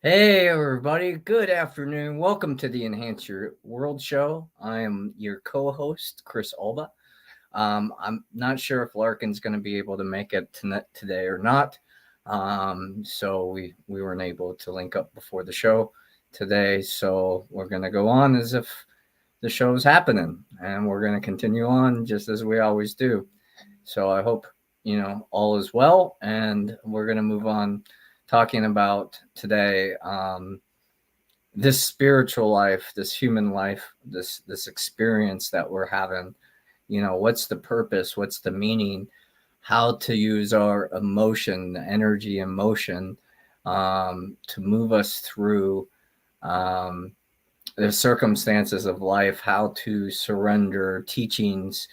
Hey, everybody. Good afternoon. Welcome to the Enhance Your World show. I am your co host, Chris Alba. I'm not sure if Larkin's going to be able to make it today or not. So we weren't able to link up before the show today. So we're going to go on as if the show's happening and we're going to continue on just as we always do. So I hope, all is well. And we're going to move on talking about today. This spiritual life, this human life, this experience that we're having, what's the purpose, what's the meaning, how to use our emotion, the energy emotion, to move us through um, the circumstances of life, how to surrender teachings,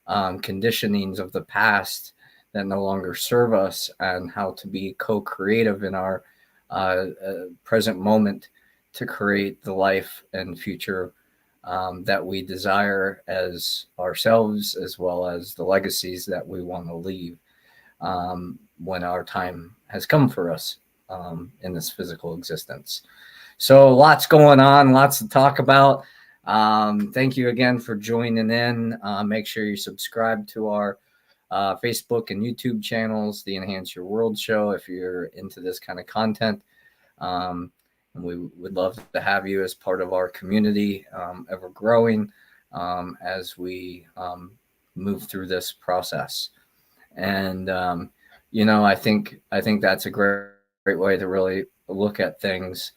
conditionings of the past that no longer serve us, and how to be co-creative in our present moment to create the life and future that we desire as ourselves, as well as the legacies that we want to leave when our time has come for us in this physical existence. So, lots going on, lots to talk about. Thank you again for joining in. Make sure you subscribe to our Facebook and YouTube channels, the Enhance Your World show, if you're into this kind of content. And we would love to have you as part of our community, ever growing as we move through this process. And I think that's a great way to really look at things.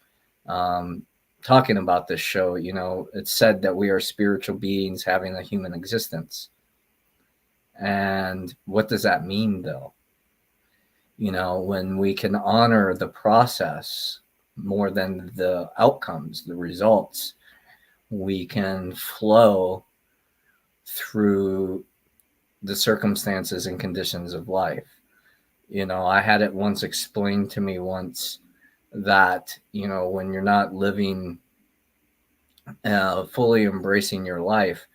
Talking about this show, it's said that we are spiritual beings having a human existence. And what does that mean, though? When we can honor the process more than the outcomes, the results, we can flow through the circumstances and conditions of life. I had it once explained to me once that, when you're not living, fully embracing your life,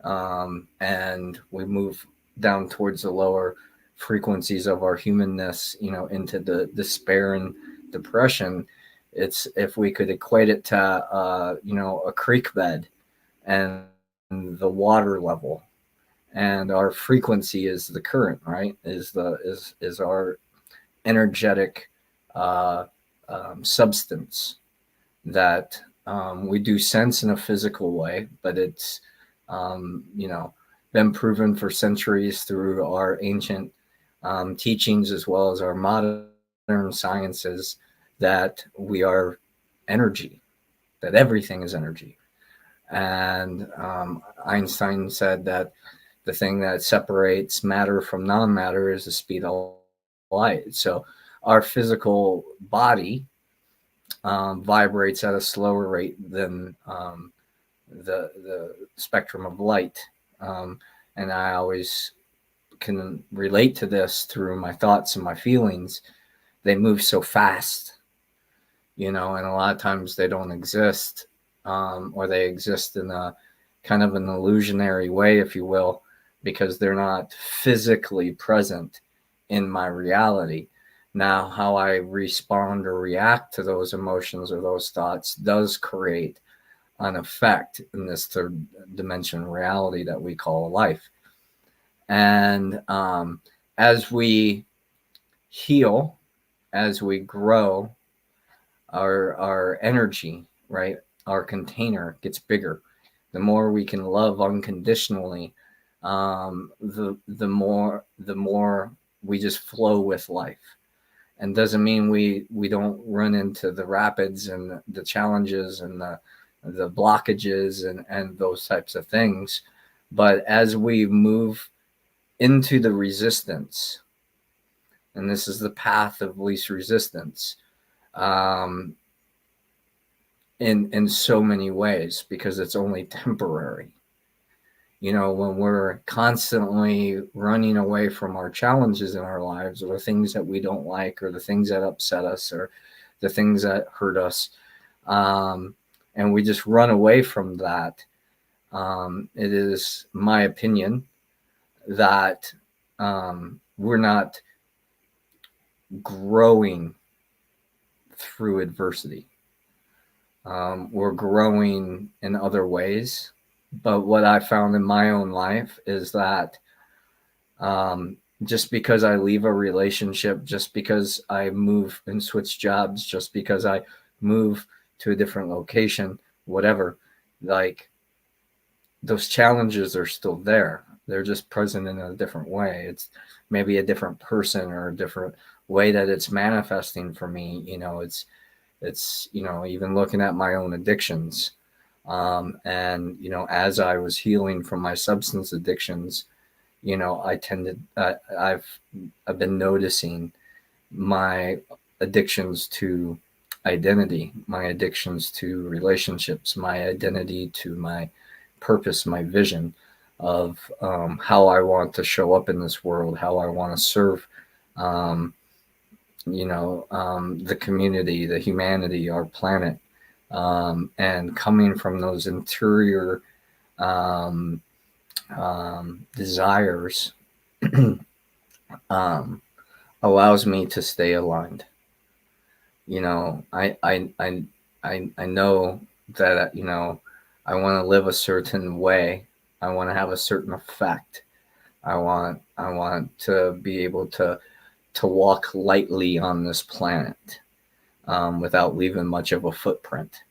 and we move down towards the lower frequencies of our humanness, into the despair and depression. It's, if we could equate it to, a creek bed and the water level, and our frequency is the current, right? Is our energetic uh, substance that we do sense in a physical way, but it's been proven for centuries through our ancient teachings as well as our modern sciences that we are energy, that everything is energy. And Einstein said that the thing that separates matter from non-matter is the speed of light. So our physical body vibrates at a slower rate than the spectrum of light. And I always can relate to this through my thoughts and my feelings. They move so fast, and a lot of times they don't exist, or they exist in a kind of an illusionary way, if you will, because they're not physically present in my reality. Now, how I respond or react to those emotions or those thoughts does create an effect in this third dimension reality that we call life. And as we heal, as we grow, our energy, right, our container gets bigger. The more we can love unconditionally, the more we just flow with life. And doesn't mean we don't run into the rapids and the challenges and the blockages and those types of things. But as we move into the resistance, and this is the path of least resistance, um, in so many ways, because it's only temporary. When we're constantly running away from our challenges in our lives, or the things that we don't like, or the things that upset us, or the things that hurt us, and we just run away from that, it is my opinion that we're not growing through adversity. We're growing in other ways. But what I found in my own life is that just because I leave a relationship, just because I move and switch jobs, just because I move to a different location, whatever, like those challenges are still there. They're just present in a different way. It's maybe a different person or a different way that it's manifesting for me. It's even looking at my own addictions. And as I was healing from my substance addictions, I've been noticing my addictions to identity, my addictions to relationships, my identity to my purpose, my vision of how I want to show up in this world, how I want to serve, the community, the humanity, our planet, and coming from those interior desires allows me to stay aligned. I know that I want to live a certain way. I want to have a certain effect. I want to be able to walk lightly on this planet without leaving much of a footprint.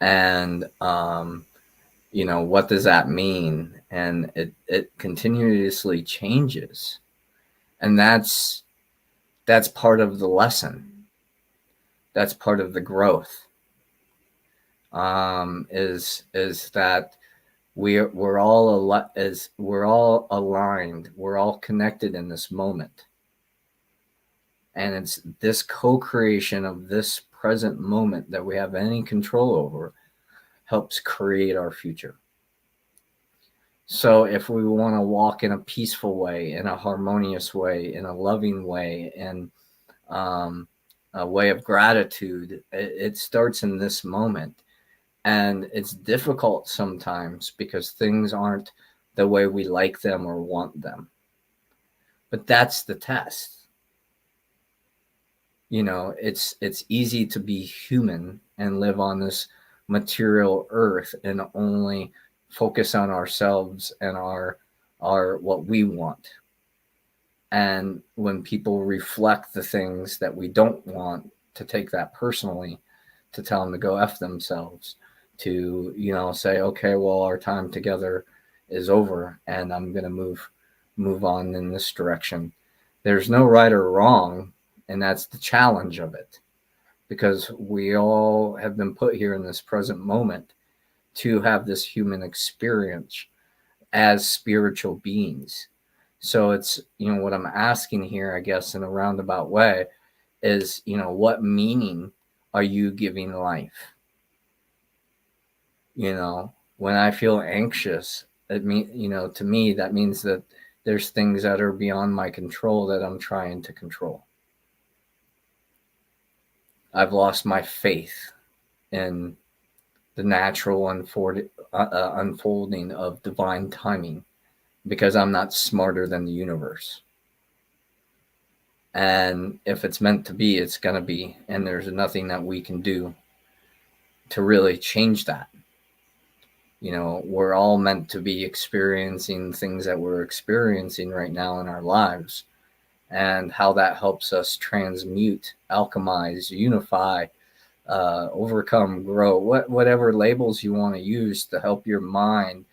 And what does that mean? And it continuously changes, and that's part of the lesson. That's part of the growth. Is that we're all aligned. We're all connected in this moment, and it's this co-creation of this present moment that we have any control over helps create our future. So if we want to walk in a peaceful way, in a harmonious way, in a loving way, in a way of gratitude, it starts in this moment. And it's difficult sometimes because things aren't the way we like them or want them. But that's the test. It's easy to be human and live on this material earth and only focus on ourselves and our what we want. And when people reflect the things that we don't want, to take that personally, to tell them to go F themselves, to say, okay, well, our time together is over and I'm going to move on in this direction. There's no right or wrong, and that's the challenge of it, because we all have been put here in this present moment to have this human experience as spiritual beings. So it's, what I'm asking here, I guess, in a roundabout way, is, what meaning are you giving life? When I feel anxious, to me, that means that there's things that are beyond my control that I'm trying to control. I've lost my faith in the natural unfolding of divine timing because I'm not smarter than the universe. And if it's meant to be, it's going to be. And there's nothing that we can do to really change that. We're all meant to be experiencing things that we're experiencing right now in our lives, and how that helps us transmute, alchemize, unify, overcome, grow, whatever labels you want to use to help your mind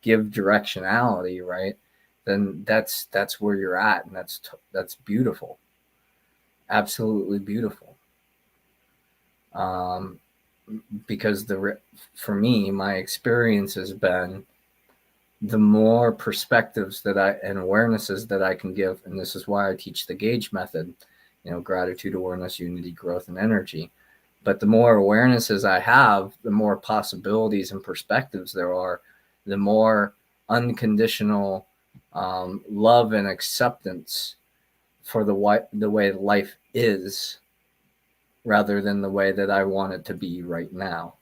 give directionality, right? Then that's where you're at, and that's beautiful, absolutely beautiful. Because for me, my experience has been, the more perspectives and awarenesses that I can give, and this is why I teach the Gage method, gratitude, awareness, unity, growth, and energy. But the more awarenesses I have, the more possibilities and perspectives there are, the more unconditional love and acceptance for the way life is, rather than the way that I want it to be right now.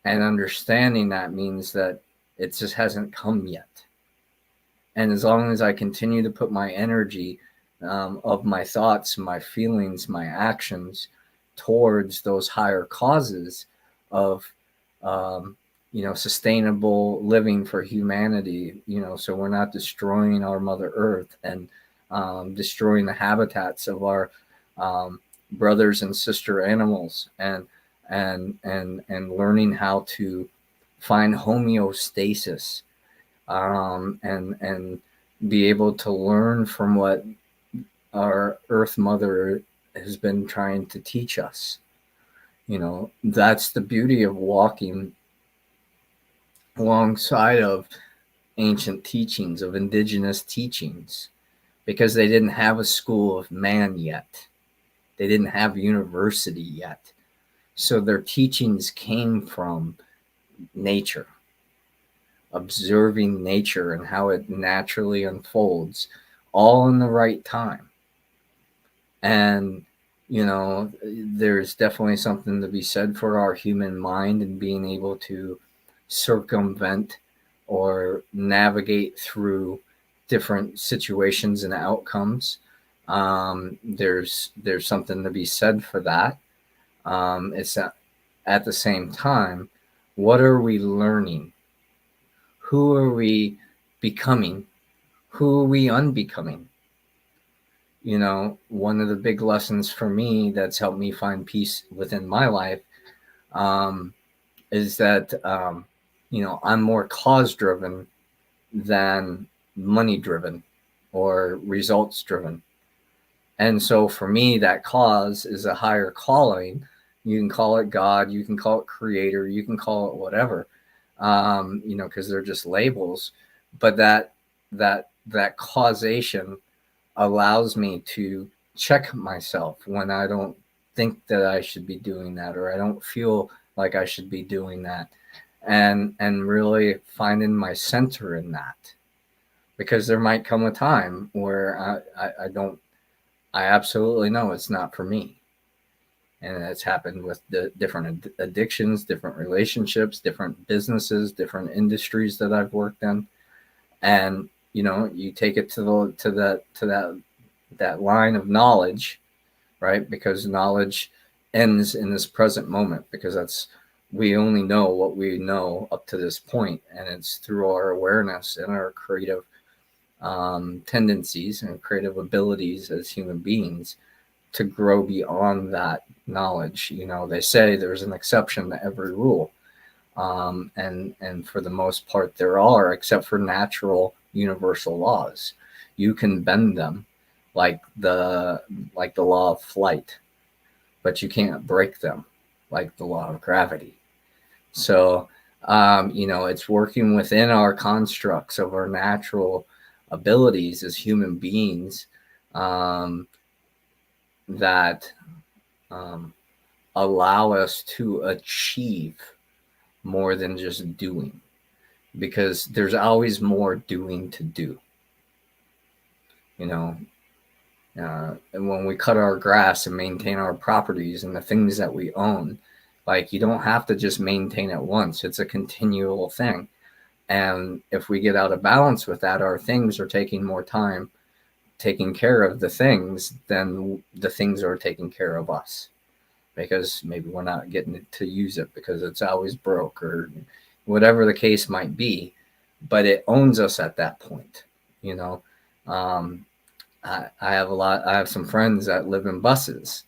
And understanding that means that it just hasn't come yet. And as long as I continue to put my energy of my thoughts, my feelings, my actions towards those higher causes of, um, sustainable living for humanity, so we're not destroying our Mother Earth and destroying the habitats of our brothers and sister animals, and learning how to find homeostasis, and be able to learn from what our Earth Mother has been trying to teach us. That's the beauty of walking alongside of ancient teachings, of indigenous teachings, because they didn't have a school of man yet. They didn't have university yet. So their teachings came from nature, observing nature and how it naturally unfolds, all in the right time. And, there's definitely something to be said for our human mind and being able to circumvent or navigate through different situations and outcomes. There's something to be said for that. It's at the same time, what are we learning? Who are we becoming? Who are we unbecoming? One of the big lessons for me that's helped me find peace within my life, is that, I'm more cause driven than money driven or results driven. And so for me, that cause is a higher calling. You can call it God, you can call it creator, you can call it whatever, because they're just labels. But that causation allows me to check myself when I don't think that I should be doing that, or I don't feel like I should be doing that, and really finding my center in that, because there might come a time where I absolutely know it's not for me. And it's happened with the different addictions, different relationships, different businesses, different industries that I've worked in. And you take it to that line of knowledge, right? Because knowledge ends in this present moment, because we only know what we know up to this point, and it's through our awareness and our creative tendencies and creative abilities as human beings to grow beyond that knowledge. They say there's an exception to every rule, and for the most part there are, except for natural universal laws. You can bend them, like the law of flight, but you can't break them, like the law of gravity. So it's working within our constructs of our natural abilities as human beings, that allow us to achieve more than just doing, because there's always more doing to do. And when we cut our grass and maintain our properties and the things that we own, like, you don't have to just maintain it once. It's a continual thing. And if we get out of balance with that, our things are taking more time taking care of the things than the things are taking care of us, because maybe we're not getting to use it because it's always broke, or whatever the case might be. But it owns us at that point. I have some friends that live in buses,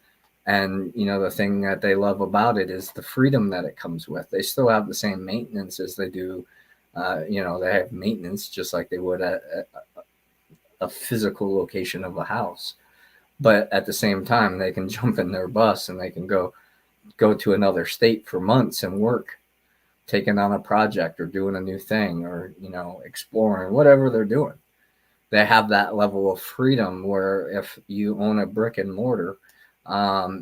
and the thing that they love about it is the freedom that it comes with. They still have the same maintenance as they do. They have maintenance just like they would at a physical location of a house, but at the same time they can jump in their bus and they can go to another state for months and work, taking on a project or doing a new thing, or exploring whatever they're doing. They have that level of freedom, where if you own a brick and mortar,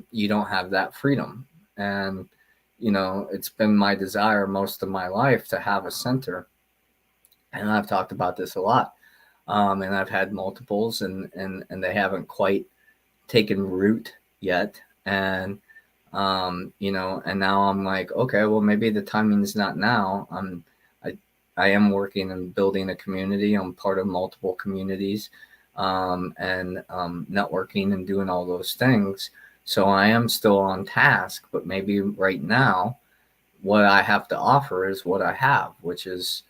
you don't have that freedom. And it's been my desire most of my life to have a center, and I've talked about this a lot. And I've had multiples, and they haven't quite taken root yet. And and now I'm like, okay, well, maybe the timing's not now. I am working and building a community. I'm part of multiple communities, and networking and doing all those things, So I am still on task, but maybe right now, what I have to offer is what I have, which is,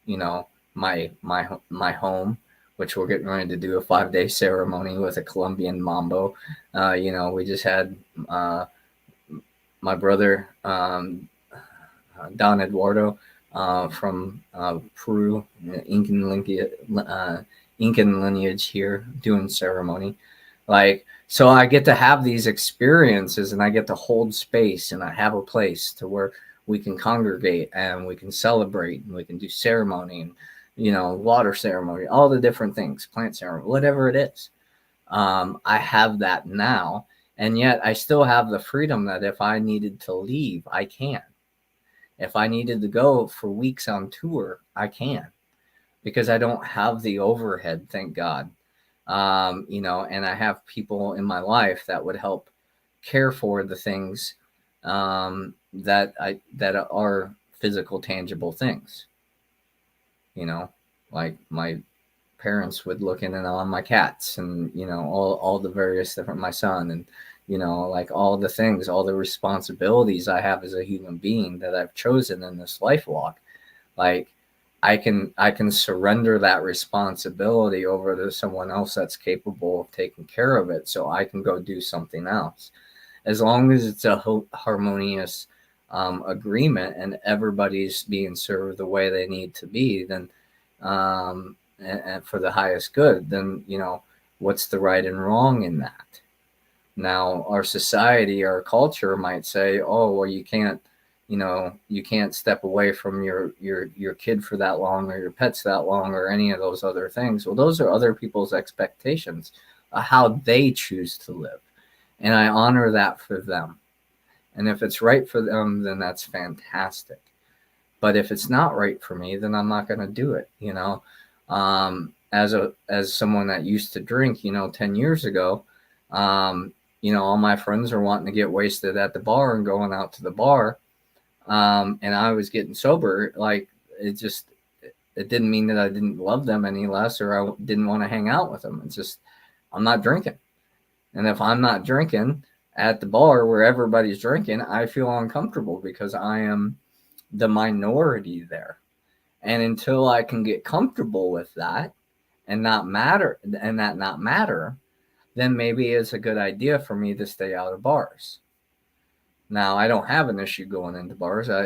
you know, my home, which we're getting ready to do a 5-day ceremony with a Colombian mambo. We just had uh, my brother Don Eduardo from Peru, Incan lineage here, doing ceremony. Like, so I get to have these experiences, and I get to hold space, and I have a place to where we can congregate and we can celebrate and we can do ceremony and, water ceremony, all the different things, plant ceremony, whatever it is. I have that now, and yet I still have the freedom that if I needed to leave, I can. If I needed to go for weeks on tour, I can, because I don't have the overhead, thank God. And I have people in my life that would help care for the things that are physical, tangible things. Like my parents would look in and on my cats, and all the various different, my son, and like all the things, all the responsibilities I have as a human being that I've chosen in this life walk. Like, I can surrender that responsibility over to someone else that's capable of taking care of it, so I can go do something else. As long as it's a harmonious agreement and everybody's being served the way they need to be, then and for the highest good, then what's the right and wrong in that? Now, our society, our culture might say, oh, well, you can't step away from your kid for that long, or your pets that long, or any of those other things. Well, those are other people's expectations of how they choose to live, and I honor that for them. And if it's right for them, then that's fantastic. But if it's not right for me, then I'm not going to do it. As someone that used to drink, 10 years ago, all my friends are wanting to get wasted at the bar and going out to the bar. And I was getting sober. Like, it didn't mean that I didn't love them any less, or I didn't want to hang out with them. It's just, I'm not drinking. And if I'm not drinking at the bar where everybody's drinking, I feel uncomfortable because I am the minority there. And until I can get comfortable with that and not matter, then maybe it's a good idea for me to stay out of bars. Now, I don't have an issue going into bars. I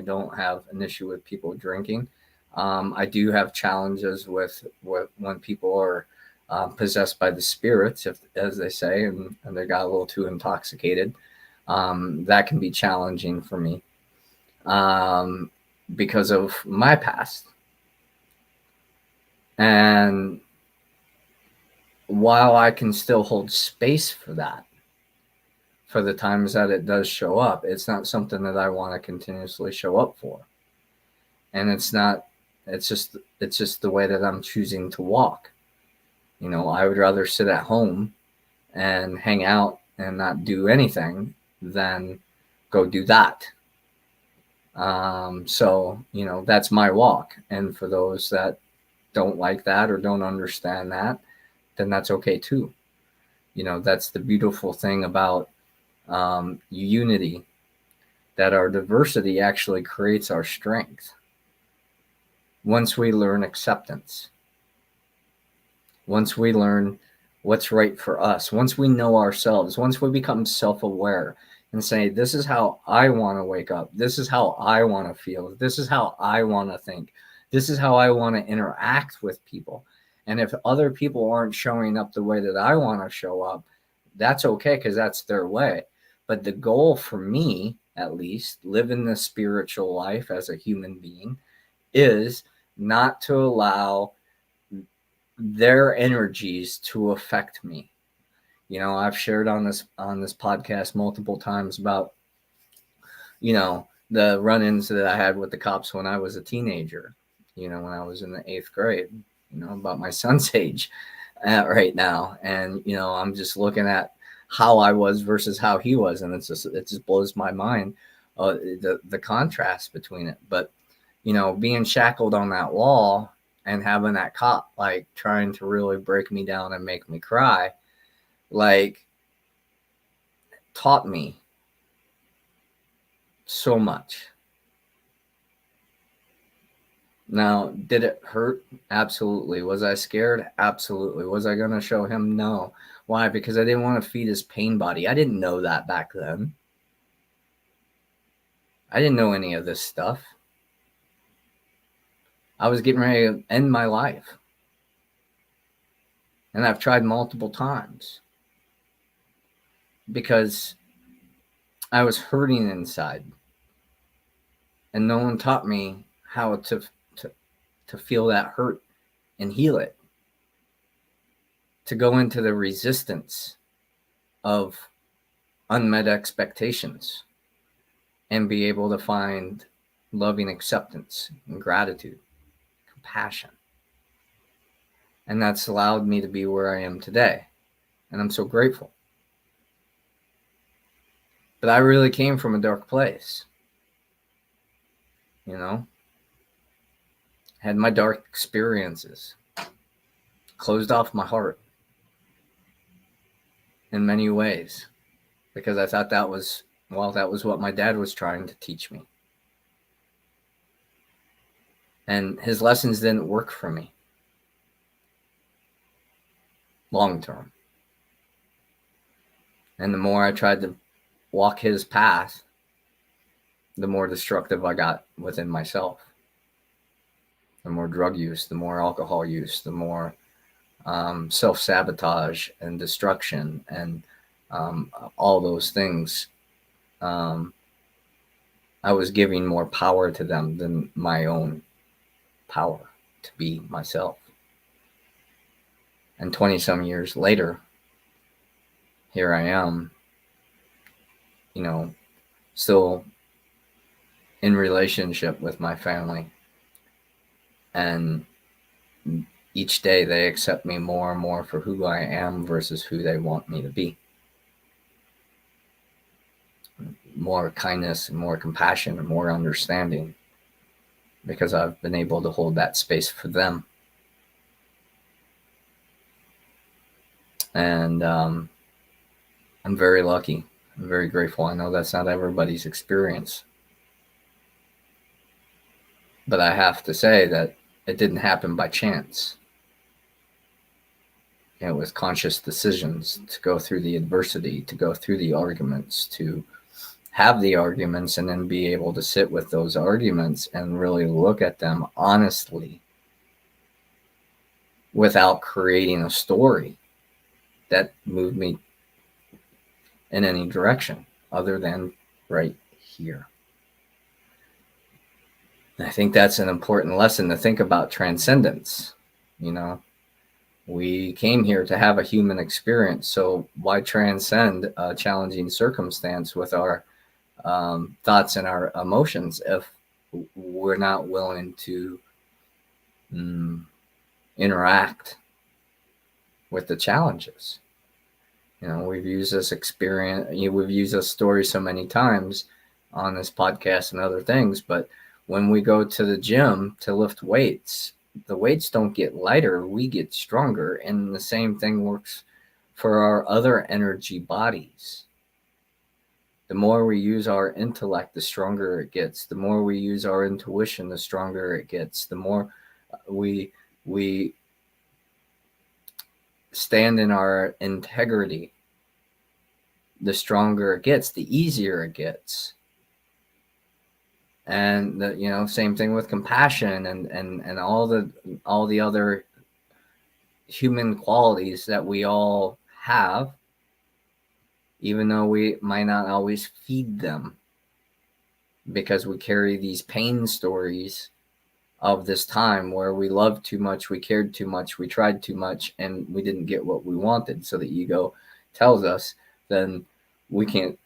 don't have an issue with people drinking. I do have challenges with when people are possessed by the spirits, as they say, and they got a little too intoxicated. That can be challenging for me because of my past. And while I can still hold space for that, for the times that it does show up, it's not something that I want to continuously show up for. And it's just the way that I'm choosing to walk. I would rather sit at home and hang out and not do anything than go do that. So that's my walk. And for those that don't like that or don't understand that, then that's okay too. That's the beautiful thing about unity, that our diversity actually creates our strength. Once we learn acceptance, once we learn what's right for us, once we know ourselves, once we become self-aware and say, this is how I want to wake up, this is how I want to feel, this is how I want to think, this is how I want to interact with people. And if other people aren't showing up the way that I want to show up, that's okay, because that's their way. But the goal for me, at least, living the spiritual life as a human being, is not to allow their energies to affect me. I've shared on this podcast multiple times about, the run-ins that I had with the cops when I was a teenager, when I was in the 8th grade, about my son's age right now. And, I'm just looking at how I was versus how he was. And it just blows my mind, the contrast between it. But, being shackled on that wall and having that cop like trying to really break me down and make me cry, like, taught me so much. Now, did it hurt? Absolutely. Was I scared? Absolutely. Was I going to show him? No. Why? Because I didn't want to feed his pain body. I didn't know that back then. I didn't know any of this stuff. I was getting ready to end my life. And I've tried multiple times because I was hurting inside. And no one taught me how to feel that hurt and heal it. To go into the resistance of unmet expectations and be able to find loving acceptance and gratitude, compassion. And that's allowed me to be where I am today. And I'm so grateful. But I really came from a dark place. You know, had my dark experiences, closed off my heart in many ways because I thought that was what my dad was trying to teach me. And his lessons didn't work for me long term. And the more I tried to walk his path, the more destructive I got within myself. The more drug use, the more alcohol use, the more self-sabotage and destruction and all those things. I was giving more power to them than my own power to be myself. And 20 some years later, here I am, you know, still in relationship with my family. And each day they accept me more and more for who I am versus who they want me to be. More kindness and more compassion and more understanding because I've been able to hold that space for them. And I'm very lucky. I'm very grateful. I know that's not everybody's experience. But I have to say that it didn't happen by chance. It was conscious decisions to go through the adversity, to go through the arguments, to have the arguments and then be able to sit with those arguments and really look at them honestly without creating a story that moved me in any direction other than right here. And I think that's an important lesson to think about transcendence. You know, we came here to have a human experience, so why transcend a challenging circumstance with our thoughts and our emotions if we're not willing to interact with the challenges? You know, we've used this experience, we've used this story so many times on this podcast and other things, but when we go to the gym to lift weights, the weights don't get lighter, we get stronger. And the same thing works for our other energy bodies. The more we use our intellect, the stronger it gets. The more we use our intuition, the stronger it gets. The more we stand in our integrity, the stronger it gets, the easier it gets. And same thing with compassion and all the other human qualities that we all have, even though we might not always feed them because we carry these pain stories of this time where we loved too much, we cared too much, we tried too much, and we didn't get what we wanted. So the ego tells us, then we can't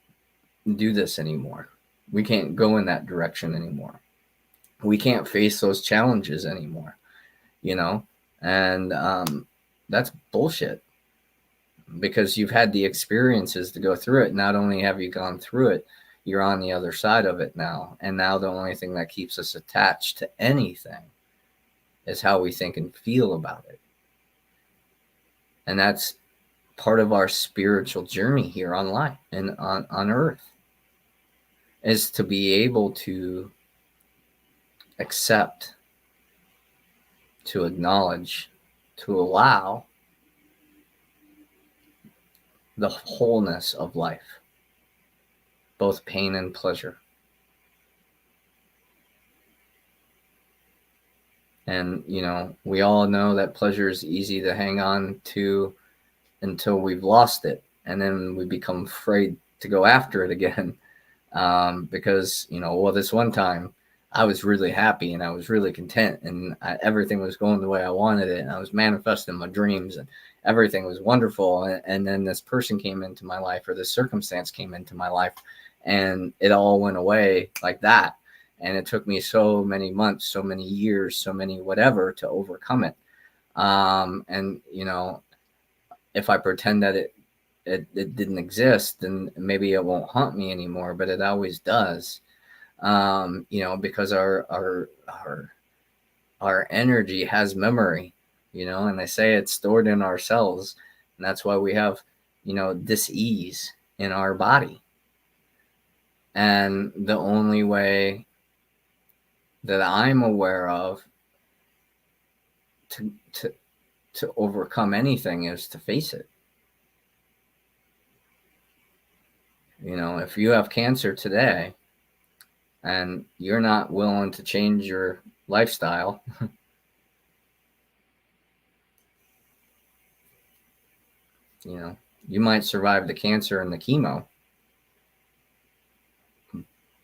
do this anymore. We can't go in that direction anymore. We can't face those challenges anymore, and that's bullshit, because you've had the experiences to go through it. Not only have you gone through it, you're on the other side of it now. And now the only thing that keeps us attached to anything is how we think and feel about it. And that's part of our spiritual journey here on life and on earth is to be able to accept, to acknowledge, to allow the wholeness of life, both pain and pleasure. And, we all know that pleasure is easy to hang on to until we've lost it. And then we become afraid to go after it again. Because, this one time I was really happy and I was really content and everything was going the way I wanted it. And I was manifesting my dreams and everything was wonderful. And then this person came into my life, or this circumstance came into my life, and it all went away like that. And it took me so many months, so many years, so many whatever to overcome it. And, if I pretend that it didn't exist, then maybe it won't haunt me anymore, but it always does. Because our energy has memory, and they say it's stored in our cells. And that's why we have, dis-ease in our body. And the only way that I'm aware of to overcome anything is to face it. If you have cancer today and you're not willing to change your lifestyle, you might survive the cancer and the chemo,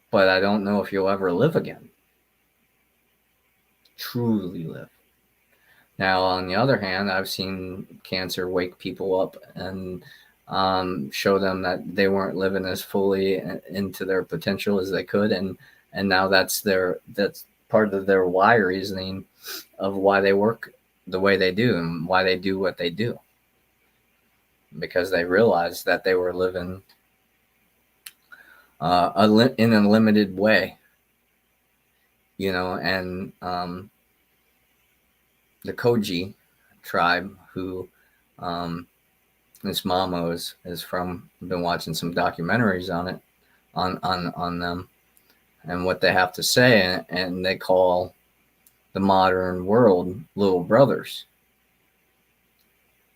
but I don't know if you'll ever live again. Truly live. Now, on the other hand, I've seen cancer wake people up and show them that they weren't living as fully into their potential as they could, and now that's part of their why reasoning of why they work the way they do and why they do what they do, because they realized that they were living in a limited way, and the Koji tribe, who this Mamo is from. I've been watching some documentaries on it, on them and what they have to say, and they call the modern world little brothers.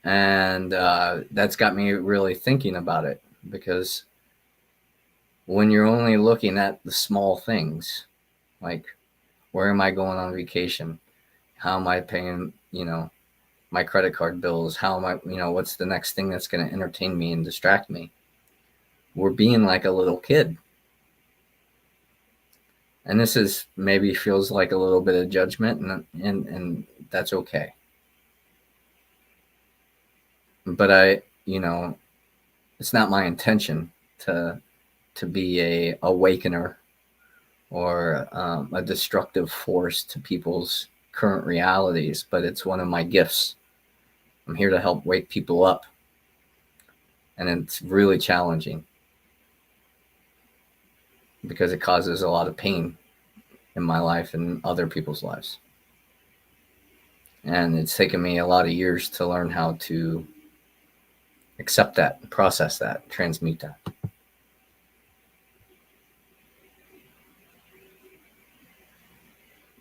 And that's got me really thinking about it, because when you're only looking at the small things, like where am I going on vacation? How am I paying, my credit card bills? How am I, what's the next thing that's going to entertain me and distract me? We're being like a little kid. And this is maybe feels like a little bit of judgment, and that's okay. But it's not my intention to be a awakener or a destructive force to people's current realities, but it's one of my gifts. I'm here to help wake people up, and it's really challenging because it causes a lot of pain in my life and other people's lives. And it's taken me a lot of years to learn how to accept that, process that, transmute that.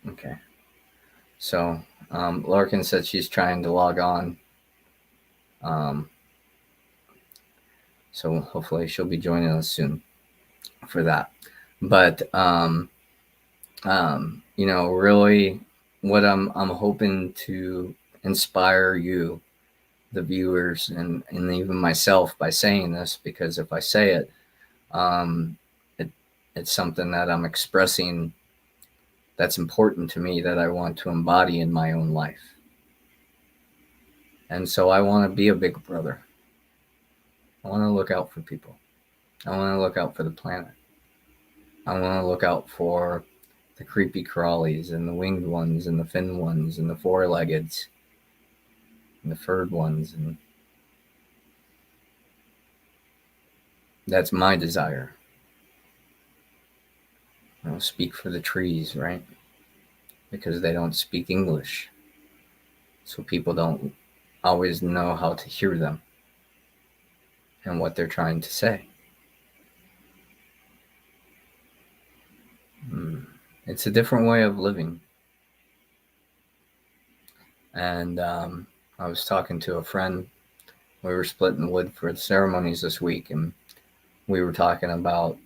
Okay. So Larkin said she's trying to log on. So hopefully she'll be joining us soon for that. But really what I'm hoping to inspire you, the viewers, and even myself by saying this, because if I say it, it's something that I'm expressing that's important to me, that I want to embody in my own life. And so I want to be a big brother. I want to look out for people. I want to look out for the planet. I want to look out for the creepy crawlies and the winged ones and the fin ones and the four-leggeds and the furred ones. And that's my desire. I'll speak for the trees, right? Because they don't speak English. So people don't always know how to hear them. and what they're trying to say. It's a different way of living. And I was talking to a friend. We were splitting wood for the ceremonies this week, and we were talking about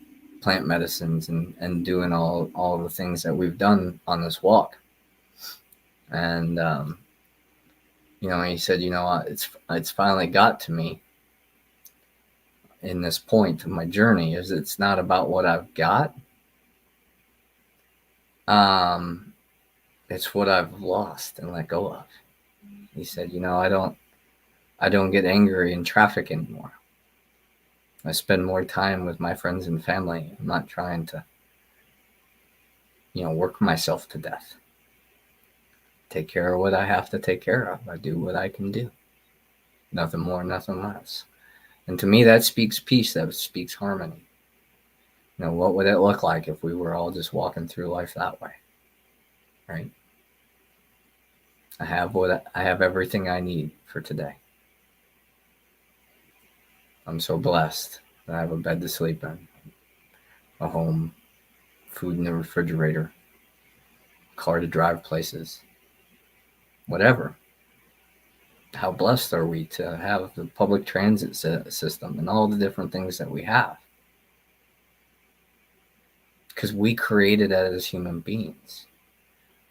plant medicines and doing all the things that we've done on this walk. And he said, it's finally got to me in this point of my journey, is it's not about what I've got. It's what I've lost and let go of. He said, I don't get angry in traffic anymore. I spend more time with my friends and family. I'm not trying to, work myself to death. Take care of what I have to take care of. I do what I can do. Nothing more, nothing less. And to me, that speaks peace. That speaks harmony. What would it look like if we were all just walking through life that way? Right? I have everything I need for today. I'm so blessed that I have a bed to sleep in, a home, food in the refrigerator, car to drive places, whatever. How blessed are we to have the public transit system and all the different things that we have? Because we created it as human beings.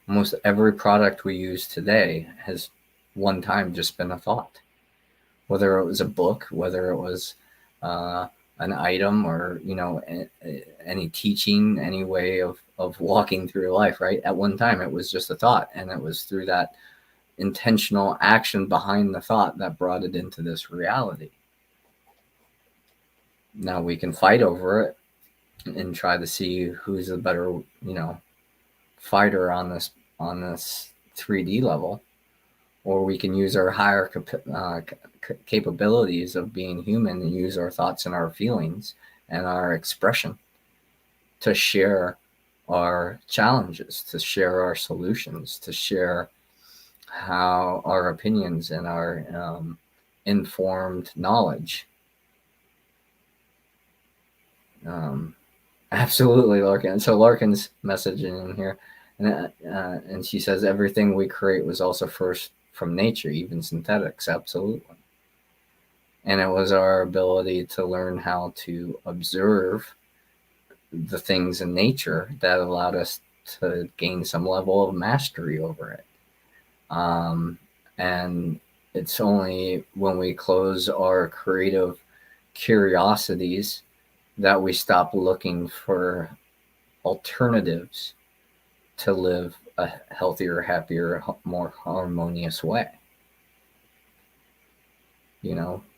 Almost every product we use today has one time just been a thought. Whether it was a book, whether it was an item, or any teaching, any way of walking through life, right? At one time it was just a thought, and it was through that intentional action behind the thought that brought it into this reality. Now we can fight over it and try to see who's a better fighter on this 3D level, or we can use our higher capabilities of being human and use our thoughts and our feelings and our expression to share our challenges, to share our solutions, to share how our opinions and our informed knowledge. Absolutely, Larkin. So Larkin's messaging in here, and she says everything we create was also first from nature, even synthetics. Absolutely. And it was our ability to learn how to observe the things in nature that allowed us to gain some level of mastery over it. And it's only when we close our creative curiosities that we stop looking for alternatives to live a healthier, happier, more harmonious way.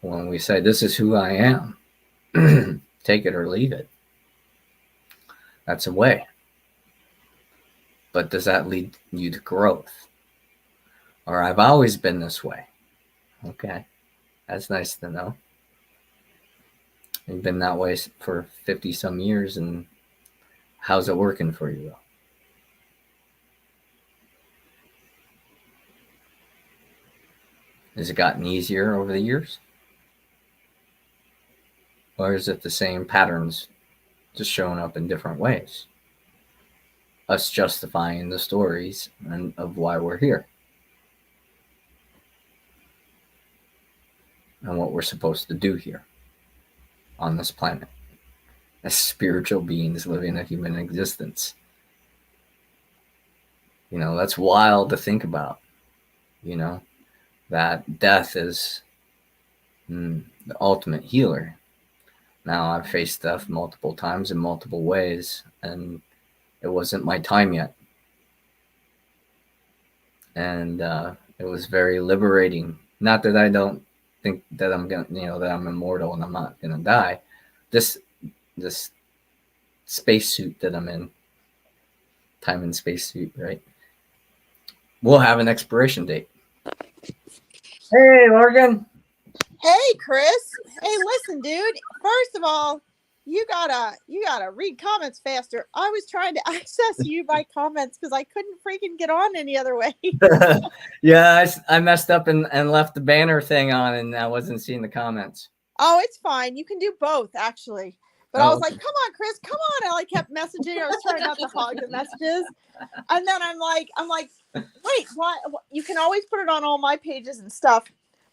When we say, this is who I am, take it or leave it. That's a way. But does that lead you to growth? Or I've always been this way. Okay. That's nice to know. You've been that way for 50 some years, and how's it working for you though? Has it gotten easier over the years? Or is it the same patterns just showing up in different ways? Us justifying the stories of why we're here. And what we're supposed to do here on this planet as spiritual beings living a human existence. That's wild to think about, that death is the ultimate healer. Now, I've faced death multiple times in multiple ways, and it wasn't my time yet. And it was very liberating. Not that I don't think that I'm gonna, that I'm immortal and I'm not gonna die. This spacesuit that I'm in, time and spacesuit, right? We'll have an expiration date. Hey, Morgan. Hey, Chris. Hey, listen, dude. First of all, you gotta read comments faster. I was trying to access you by comments because I couldn't freaking get on any other way. Yeah, I messed up and left the banner thing on, and I wasn't seeing the comments. Oh, it's fine. You can do both, actually. But I Oh, was like, come on, Chris, come on. I kept messaging. I was trying not to hog the messages. And then I'm like, wait, what? You can always put it on all my pages and stuff.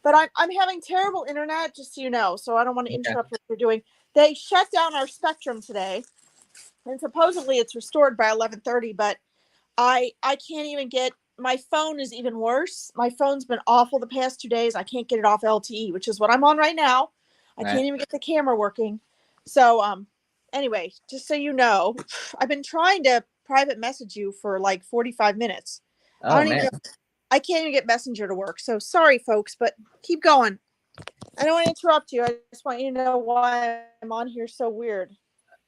But I'm having terrible internet, just so you know. So I don't want to okay. interrupt what you're doing. They shut down our Spectrum today. And supposedly it's restored by 11:30, but I can't even get, my phone is even worse. My phone's been awful the past 2 days. I can't get it off LTE, which is what I'm on right now. I Right. can't even get the camera working. So anyway, just so you know, I've been trying to private message you for like 45 minutes. I Oh don't even man. know, I can't even get Messenger to work. So sorry folks, but keep going. I don't want to interrupt you. I just want you to know why I'm on here so weird.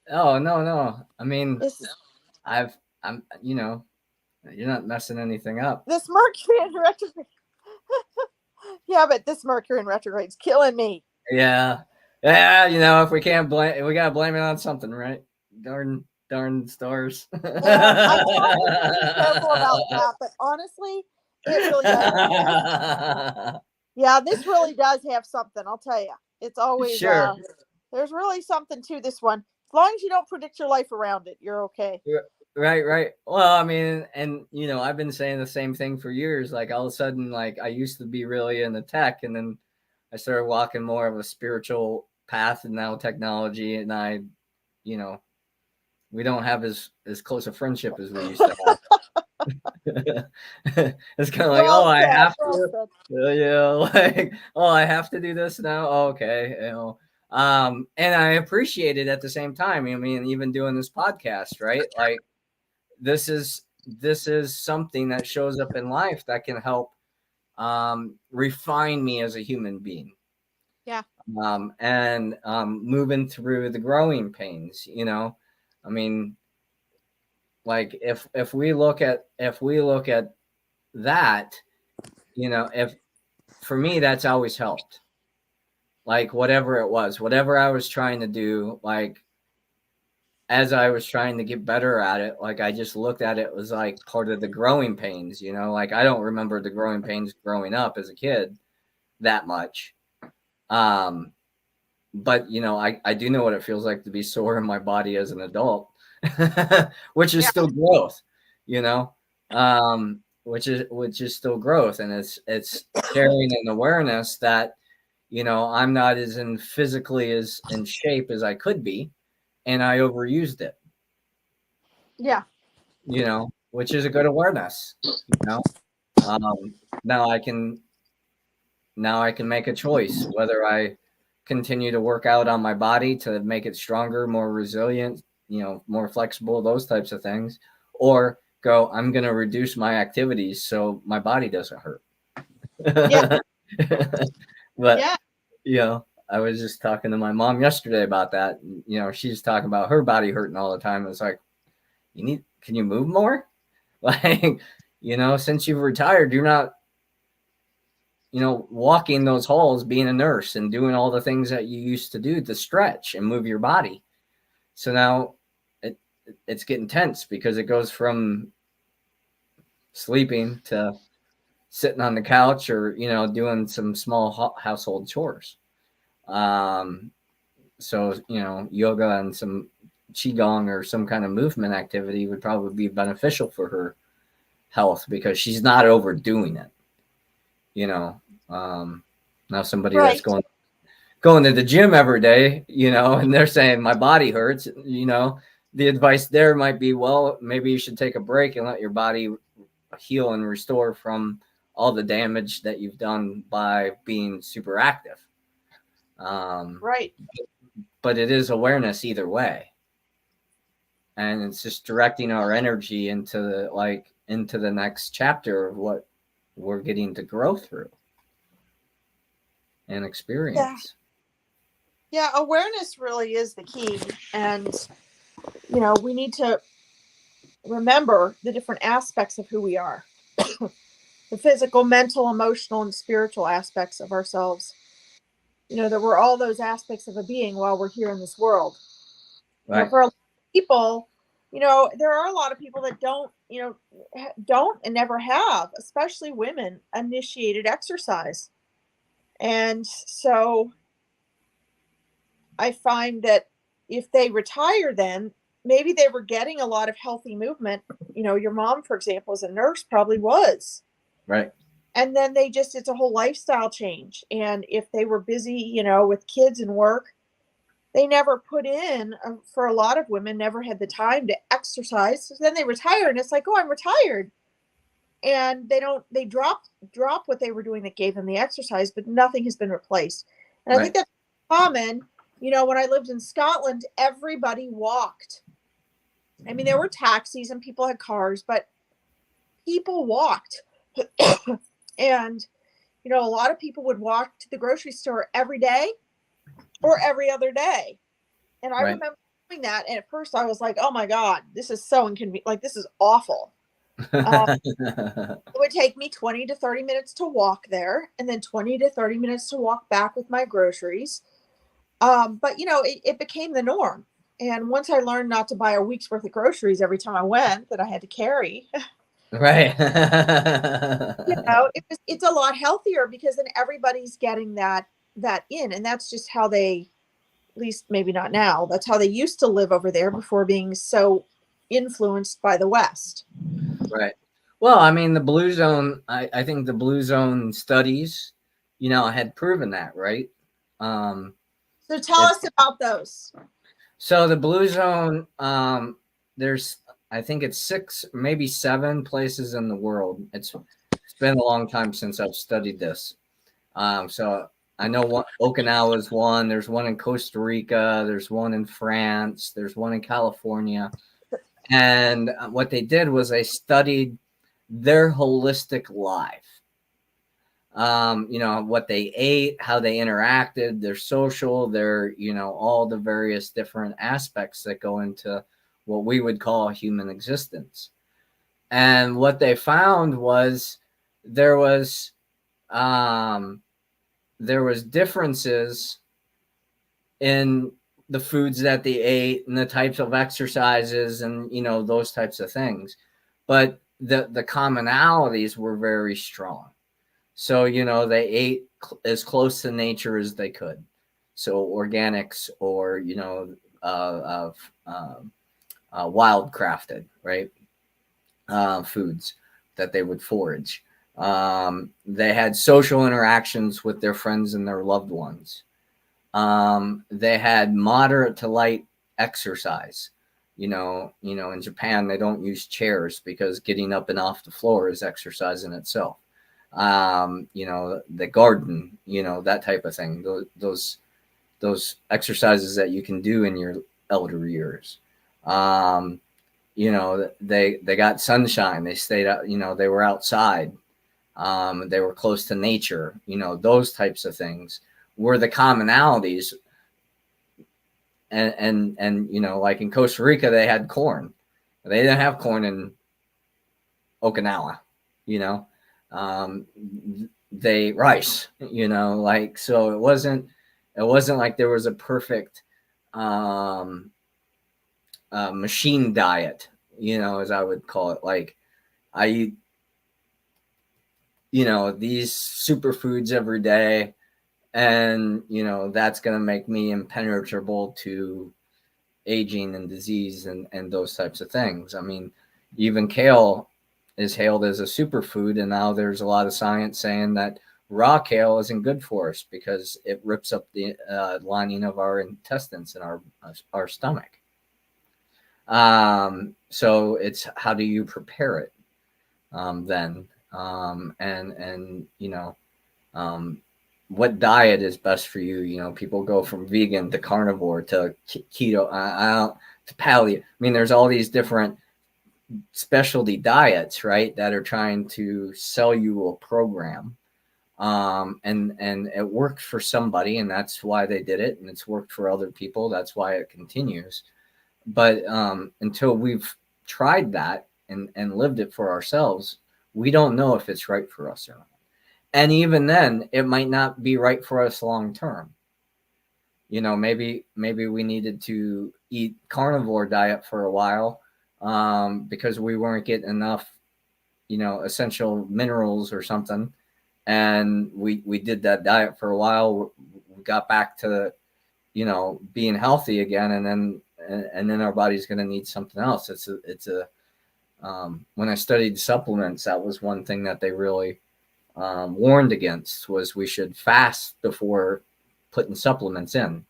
Oh no. I mean, This I'm you're not messing anything up. this Mercury in retrograde. Yeah, but this Mercury in retrograde's killing me. Yeah. If we can't blame, we gotta blame it on something, right? Darn stars. Well, I told you to be careful about that, but honestly, it really does. Yeah, this really does have something. I'll tell you. It's always Sure. there's really something to this one. As long as you don't predict your life around it, you're okay. Right. Well, I mean, and I've been saying the same thing for years. Like all of a sudden, like I used to be really into tech, and then I started walking more of a spiritual path, and now technology, and we don't have as close a friendship as we used to have. It's kind of like, oh, Well I said. have Well to, said. like, oh, I have to do this now. Oh, okay, and I appreciate it at the same time. I mean, even doing this podcast, right? Like, this is something that shows up in life that can help refine me as a human being. Yeah. And moving through the growing pains. I mean, like if we look at that, if for me that's always helped. Like whatever it was, whatever I was trying to do, like as I was trying to get better at it, like I just looked at it was like part of the growing pains, like I don't remember the growing pains growing up as a kid that much. But I do know what it feels like to be sore in my body as an adult, which is Yeah. still growth, which is still growth. And it's carrying an awareness that, I'm not as in physically as in shape as I could be. And I overused it, Yeah. which is a good awareness, um, now I can make a choice whether I continue to work out on my body to make it stronger, more resilient, more flexible, those types of things, or go, I'm going to reduce my activities so my body doesn't hurt. Yeah. But, Yeah. I was just talking to my mom yesterday about that. She's talking about her body hurting all the time. It's like, can you move more? Like, since you've retired, you're not, walking those halls, being a nurse and doing all the things that you used to do to stretch and move your body. So now it's getting tense because it goes from sleeping to sitting on the couch or, doing some small household chores. So, yoga and some qigong or some kind of movement activity would probably be beneficial for her health because she's not overdoing it. Now somebody that's going to the gym every day, and they're saying my body hurts, the advice there might be, well, maybe you should take a break and let your body heal and restore from all the damage that you've done by being super active. Right. But it is awareness either way. And it's just directing our energy into the next chapter of what we're getting to grow through and experience. Yeah, awareness really is the key. And, we need to remember the different aspects of who we are the physical, mental, emotional, and spiritual aspects of ourselves. That we're all those aspects of a being while we're here in this world. Right. For a lot of people, there are a lot of people that don't and never have, especially women, initiated exercise. And so I find that if they retire, then maybe they were getting a lot of healthy movement. You know, your mom, for example, as a nurse, probably was. Right. And then it's a whole lifestyle change. And if they were busy, you know, with kids and work, they never put in, for a lot of women, never had the time to exercise. So then they retire and it's like, oh, I'm retired. And they drop what they were doing that gave them the exercise, but nothing has been replaced. And I think Right. that's common. You know, when I lived in Scotland, everybody walked. I mean, there were taxis and people had cars, but people walked. And, you know, a lot of people would walk to the grocery store every day or every other day. And I Right. remember doing that. And at first I was like, oh my God, this is so inconvenient. Like, this is awful. It would take me 20 to 30 minutes to walk there and then 20 to 30 minutes to walk back with my groceries. But, you know, it became the norm. And once I learned not to buy a week's worth of groceries every time I went that I had to carry, Right. you know, it's a lot healthier because then everybody's getting that in. And that's just how they, at least maybe not now, that's how they used to live over there before being so influenced by the West. Right. Well, I mean, the blue zone, I think the blue zone studies, you know, had proven that, right? So tell us about those. So the blue zone, there's, I think it's 6, maybe 7 places in the world. It's been a long time since I've studied this. So I know Okinawa is one. There's one in Costa Rica. There's one in France. There's one in California. And what they did was they studied their holistic life. You know, what they ate, how they interacted, their social, their, you know, all the various different aspects that go into what we would call human existence. And what they found was there was differences in the foods that they ate and the types of exercises and, you know, those types of things. But the commonalities were very strong. So, you know, they ate as close to nature as they could. So organics or, you know, wild crafted, right? Foods that they would forage. They had social interactions with their friends and their loved ones. They had moderate to light exercise. You know, in Japan, they don't use chairs because getting up and off the floor is exercise in itself. You know, the garden, you know, that type of thing. Those exercises that you can do in your elder years. You know, they got sunshine. They stayed out. You know, they were outside. They were close to nature. You know, those types of things were the commonalities. And you know, like in Costa Rica, they had corn. They didn't have corn in Okinawa. You know. They rice, you know, like, so it wasn't like there was a perfect machine diet, you know, as I would call it. Like, I eat, you know, these superfoods every day, and, you know, that's going to make me impenetrable to aging and disease and those types of things. I mean, even kale is hailed as a superfood, and now there's a lot of science saying that raw kale isn't good for us because it rips up the lining of our intestines and our stomach. So it's how do you prepare it then, and you know, what diet is best for you. You know, people go from vegan to carnivore to keto, to paleo. I mean, there's all these different specialty diets, right, that are trying to sell you a program, and it worked for somebody, and that's why they did it, and it's worked for other people, that's why it continues. But until we've tried that and lived it for ourselves, we don't know if it's right for us or not. And even then, it might not be right for us long term. You know, maybe we needed to eat carnivore diet for a while, because we weren't getting enough, you know, essential minerals or something. And we did that diet for a while. We got back to being healthy again, and then our body's going to need something else. When I studied supplements, that was one thing that they really warned against, was we should fast before putting supplements in.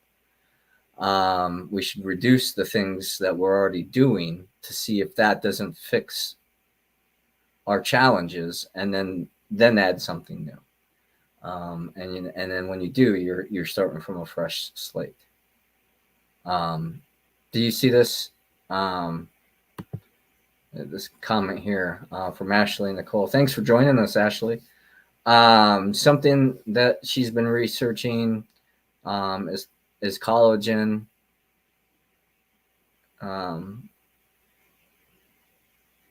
We should reduce the things that we're already doing to see if that doesn't fix our challenges, and then add something new. And then when you do, you're starting from a fresh slate. Do you see this? This comment here from Ashley Nicole. Thanks for joining us, Ashley. Something that she's been researching is collagen.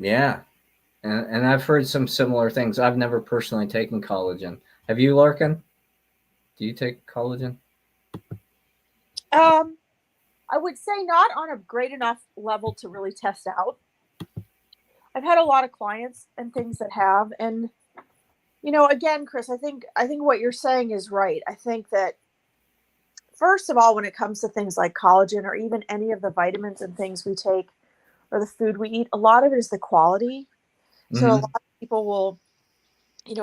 Yeah. And I've heard some similar things. I've never personally taken collagen. Have you, Larkin? Do you take collagen? I would say not on a great enough level to really test out. I've had a lot of clients and things that have, and again, Chris, I think what you're saying is right. I think that first of all, when it comes to things like collagen or even any of the vitamins and things we take or the food we eat, a lot of it is the quality. So a lot of people will,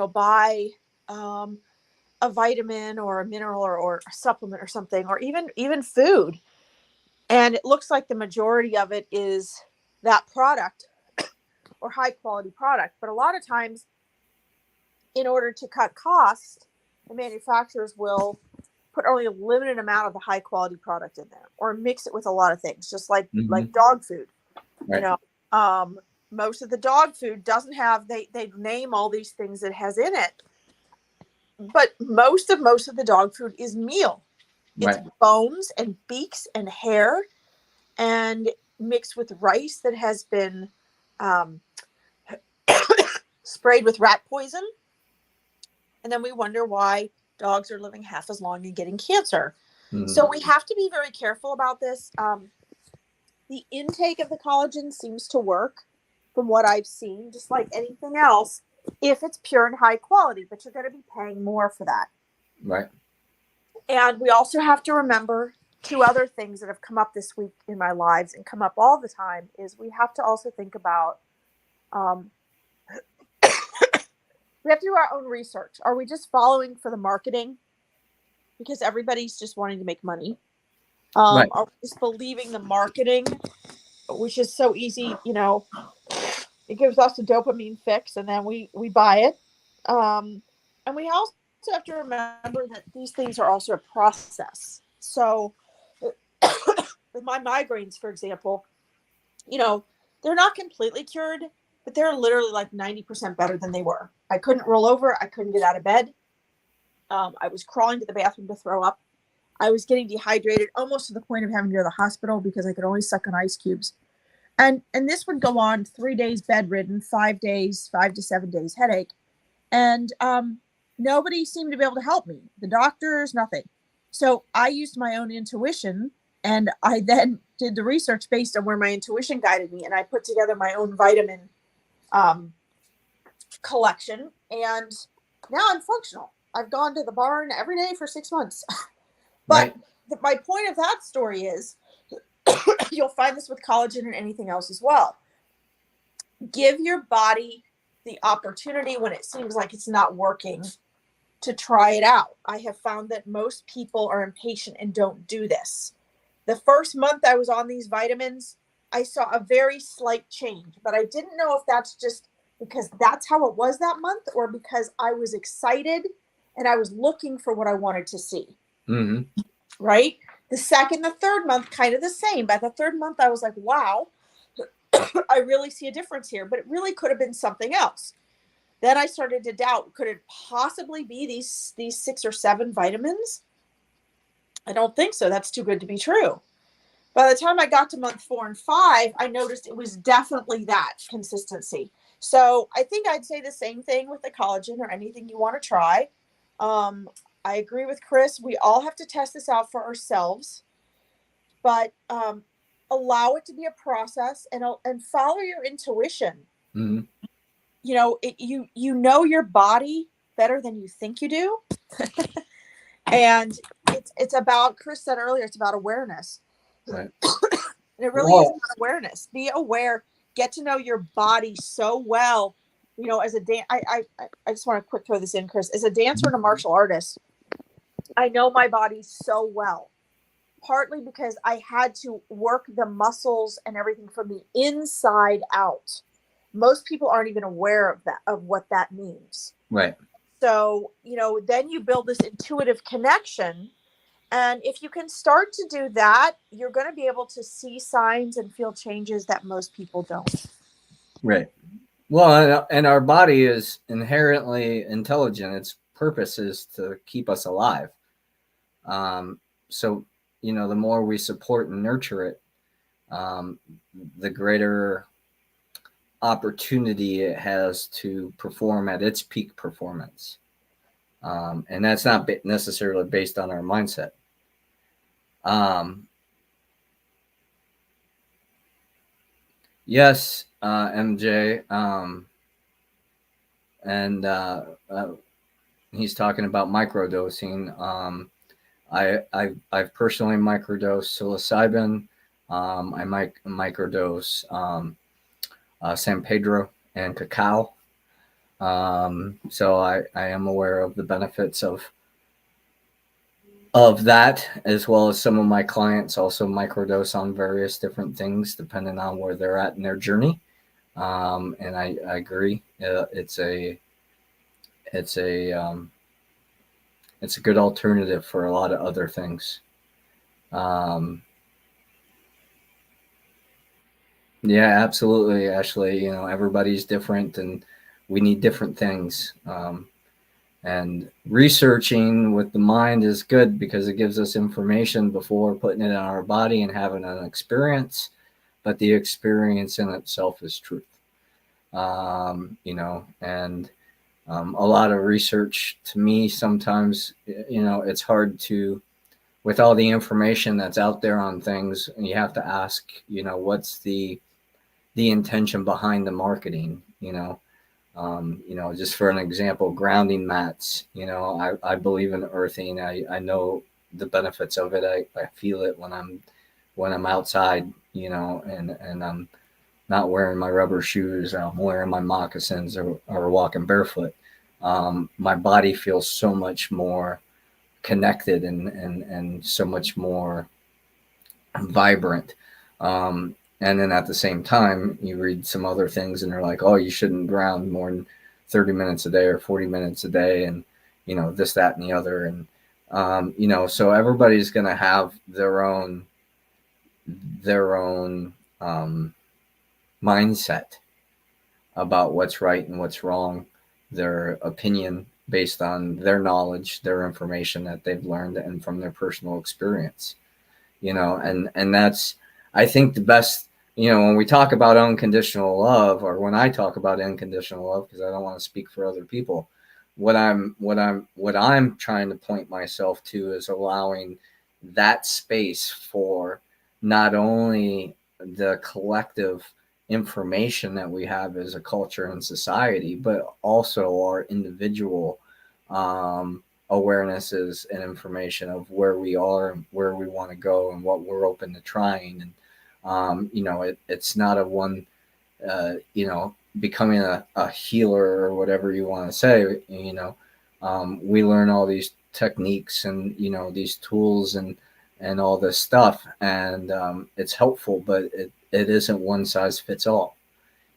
buy a vitamin or a mineral or a supplement or something, or even food, and it looks like the majority of it is that product or high quality product. But a lot of times, in order to cut costs, the manufacturers will put only a limited amount of the high quality product in there, or mix it with a lot of things, just like dog food. Right. Most of the dog food doesn't have, they name all these things it has in it, but most of the dog food is meal. It's Right. bones and beaks and hair, and mixed with rice that has been sprayed with rat poison. And then we wonder why dogs are living half as long and getting cancer. So we have to be very careful about this. The intake of the collagen seems to work from what I've seen, just like anything else, if it's pure and high quality, but you're going to be paying more for that. Right. And we also have to remember two other things that have come up this week in my lives and come up all the time, is we have to also think about, we have to do our own research. Are we just following for the marketing because everybody's just wanting to make money? Right. Are we just believing the marketing, which is so easy, it gives us a dopamine fix and then we buy it. And we also have to remember that these things are also a process. So with my migraines, for example, they're not completely cured, but they're literally like 90% better than they were. I couldn't roll over. I couldn't get out of bed. I was crawling to the bathroom to throw up. I was getting dehydrated almost to the point of having to go to the hospital because I could only suck on ice cubes. And this would go on 3 days bedridden, 5 days, 5 to 7 days headache. And nobody seemed to be able to help me. The doctors, nothing. So I used my own intuition, and I then did the research based on where my intuition guided me. And I put together my own vitamin collection. And now I'm functional. I've gone to the barn every day for 6 months. But my point of that story is, you'll find this with collagen and anything else as well. Give your body the opportunity when it seems like it's not working to try it out. I have found that most people are impatient and don't do this. The first month I was on these vitamins, I saw a very slight change, but I didn't know if that's just because that's how it was that month or because I was excited and I was looking for what I wanted to see. Right? The second, the third month, kind of the same. By the third month, I was like, wow, I really see a difference here, but it really could have been something else. Then I started to doubt, could it possibly be these 6 or 7 vitamins? I don't think so. That's too good to be true. By the time I got to month 4 and 5, I noticed it was definitely that consistency. So I think I'd say the same thing with the collagen or anything you want to try. I agree with Chris. We all have to test this out for ourselves, but allow it to be a process and follow your intuition. You know your body better than you think you do. And it's about, Chris said earlier, it's about awareness. Right. And it really is about awareness. Be aware, get to know your body so well. You know, as a I just want to quick throw this in, Chris. As a dancer and a martial artist, I know my body so well. Partly because I had to work the muscles and everything from the inside out. Most people aren't even aware of that, of what that means. Right. So, you know, then you build this intuitive connection. And if you can start to do that, you're going to be able to see signs and feel changes that most people don't. Right. Well, and our body is inherently intelligent. Its purpose is to keep us alive. So, you know, the more we support and nurture it, the greater opportunity it has to perform at its peak performance. And that's not necessarily based on our mindset. Yes, MJ. And he's talking about microdosing. I've personally microdosed psilocybin. I microdose San Pedro and cacao. So I am aware of the benefits of that, as well as some of my clients also microdose on various different things depending on where they're at in their journey. And I agree. It's a good alternative for a lot of other things. Yeah, absolutely, Ashley. You know, everybody's different and we need different things. And researching with the mind is good because it gives us information before putting it in our body and having an experience. But the experience in itself is truth. You know, and a lot of research to me sometimes, you know, it's hard to, with all the information that's out there on things, you have to ask, you know, what's the intention behind the marketing, you know. You know, just for an example, grounding mats, you know, I believe in earthing. I know the benefits of it. I feel it when I'm outside, you know, and I'm not wearing my rubber shoes. I'm wearing my moccasins or walking barefoot. My body feels so much more connected and so much more vibrant. And then at the same time, you read some other things and they're like, oh, you shouldn't ground more than 30 minutes a day or 40 minutes a day. And, you know, this, that, and the other. And, you know, so everybody's going to have their own mindset about what's right and what's wrong, their opinion based on their knowledge, their information that they've learned and from their personal experience, you know, and that's, I think, the best. You know, when we talk about unconditional love, or when I talk about unconditional love, because I don't want to speak for other people, what I'm trying to point myself to is allowing that space for not only the collective information that we have as a culture and society, but also our individual awarenesses and information of where we are and where we want to go and what we're open to trying. And you know, it's not a one, you know, becoming a healer or whatever you want to say, you know. We learn all these techniques and, you know, these tools and all this stuff. And it's helpful, but it isn't one size fits all.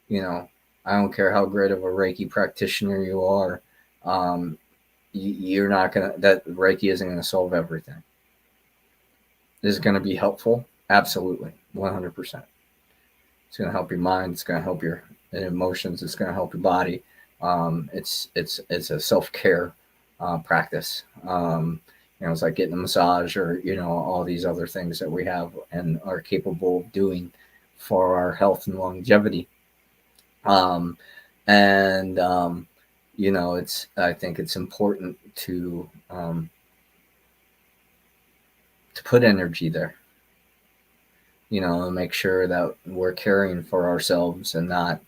You know, I don't care how great of a Reiki practitioner you are. You're not going to, that Reiki isn't going to solve everything. Is it going to be helpful? Absolutely. 100%. It's going to help your mind. It's going to help your emotions. It's going to help your body. It's a self-care practice. You know, it's like getting a massage or, you know, all these other things that we have and are capable of doing for our health and longevity. You know, I think it's important to put energy there. You know, and make sure that we're caring for ourselves and not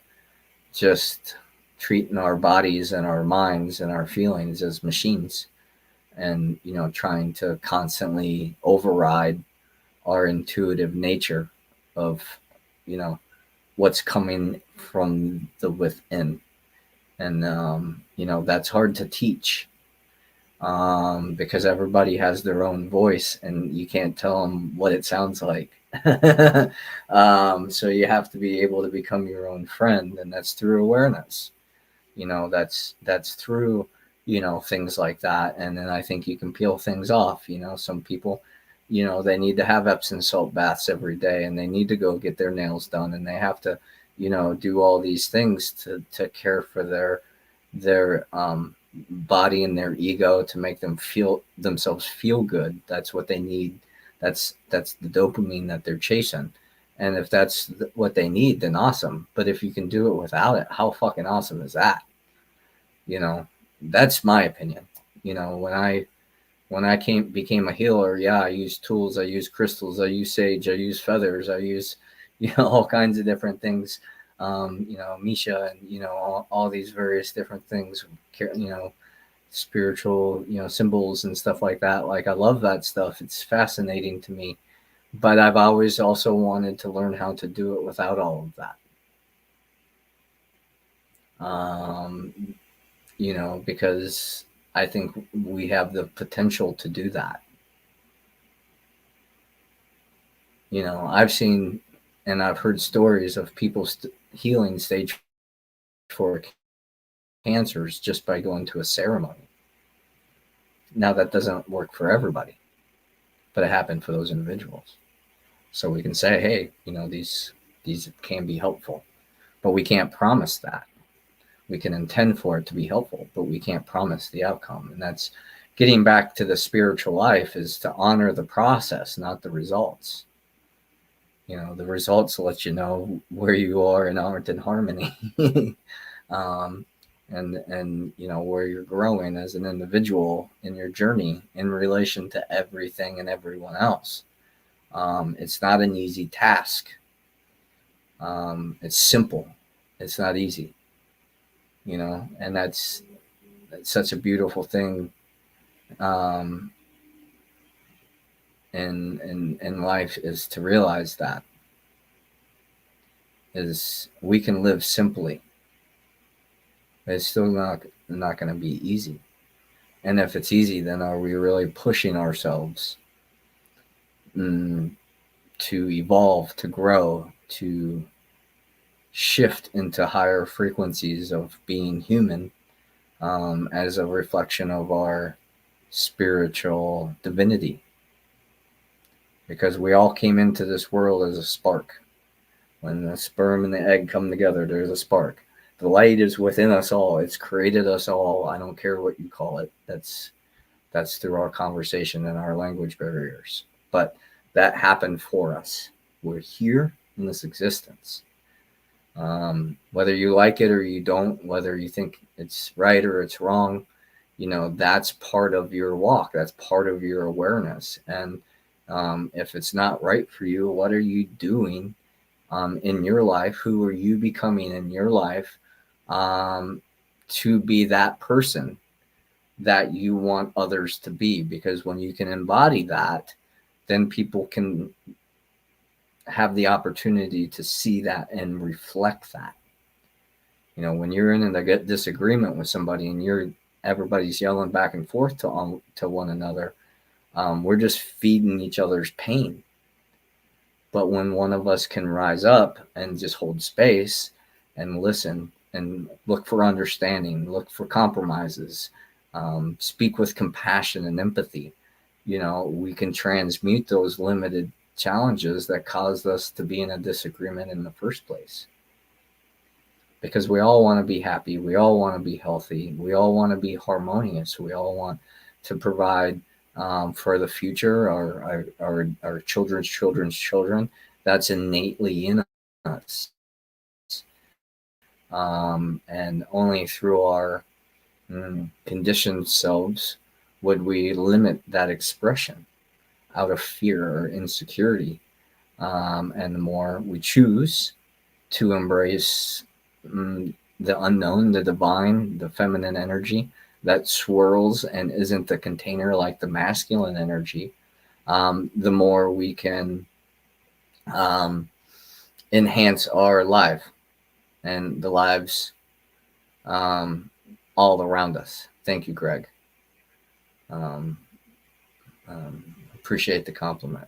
just treating our bodies and our minds and our feelings as machines. and trying to constantly override our intuitive nature of what's coming from the within. And that's hard to teach, because everybody has their own voice and you can't tell them what it sounds like. So you have to be able to become your own friend, and that's through awareness. That's through things like that. And then I think you can peel things off. Some people, they need to have Epsom salt baths every day, and they need to go get their nails done, and they have to do all these things to care for their body and their ego, to make themselves feel good. That's what they need. That's the dopamine that they're chasing. And if that's what they need, then awesome. But if you can do it without it, how fucking awesome is that? That's my opinion. When I became a healer, yeah, I used tools, I used crystals, I used sage, I used feathers, I used all kinds of different things. Misha, and all these various different things, spiritual symbols and stuff like that. Like, I love that stuff. It's fascinating to me, but I've always also wanted to learn how to do it without all of that. Because I think we have the potential to do that. I've seen and I've heard stories of people healing stage 4 cancers just by going to a ceremony. Now, that doesn't work for everybody, but it happened for those individuals. So we can say, hey, these can be helpful, but we can't promise that. We can intend for it to be helpful, but we can't promise the outcome. And that's getting back to the spiritual life, is to honor the process, not the results. The results let you know where you are and aren't in harmony. And where you're growing as an individual in your journey in relation to everything and everyone else. It's not an easy task. It's simple. It's not easy. And that's such a beautiful thing in life, is to realize that is we can live simply. But it's still not going to be easy. And if it's easy, then are we really pushing ourselves to evolve, to grow, to shift into higher frequencies of being human, as a reflection of our spiritual divinity? Because we all came into this world as a spark. When the sperm and the egg come together, there's a spark. The light is within us all. It's created us all. I don't care what you call it. That's through our conversation and our language barriers. But that happened for us. We're here in this existence. Whether you like it or you don't, whether you think it's right or it's wrong, that's part of your walk. That's part of your awareness. And if it's not right for you, what are you doing in your life? Who are you becoming in your life to be that person that you want others to be? Because when you can embody that, then people can have the opportunity to see that and reflect that. When you're in a disagreement with somebody and everybody's yelling back and forth to one another, we're just feeding each other's pain. But when one of us can rise up and just hold space and listen and look for understanding, look for compromises, speak with compassion and empathy, we can transmute those limited challenges that caused us to be in a disagreement in the first place. Because we all want to be happy. We all want to be healthy. We all want to be harmonious. We all want to provide for the future, our children's children's children. That's innately in us. And only through our conditioned selves would we limit that expression out of fear or insecurity. And the more we choose to embrace the unknown, the divine, the feminine energy, that swirls and isn't the container like the masculine energy, the more we can enhance our life and the lives all around us. Thank you, Greg. Um, Appreciate the compliment.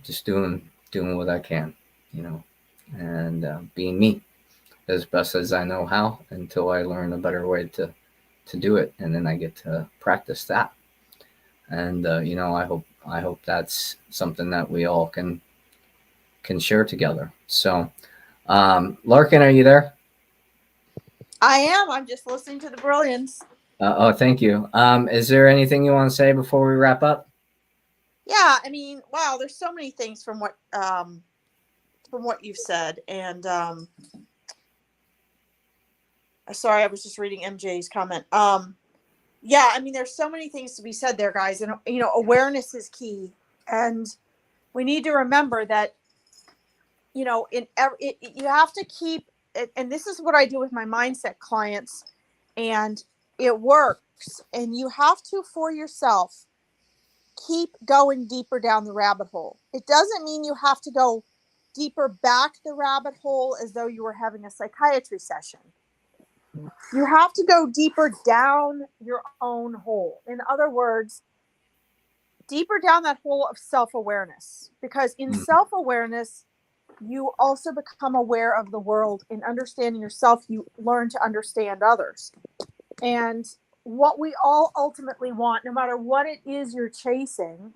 Just doing what I can, and being me as best as I know how until I learn a better way to do it, and then I get to practice that. And I hope that's something that we all can share together. So, Larkin, are you there? I am. I'm just listening to the brilliance. Oh, thank you. Is there anything you want to say before we wrap up? Yeah, I mean, wow, there's so many things from what you've said, and sorry, I was just reading MJ's comment. Yeah, I mean, there's so many things to be said there, guys, and awareness is key, and we need to remember that you have to keep it, and this is what I do with my mindset clients, and it works, and you have to, for yourself, keep going deeper down the rabbit hole. It doesn't mean you have to go deeper back the rabbit hole as though you were having a psychiatry session. You have to go deeper down your own hole. In other words, deeper down that hole of self-awareness, because in self-awareness, you also become aware of the world. In understanding yourself, you learn to understand others. And what we all ultimately want, no matter what it is you're chasing,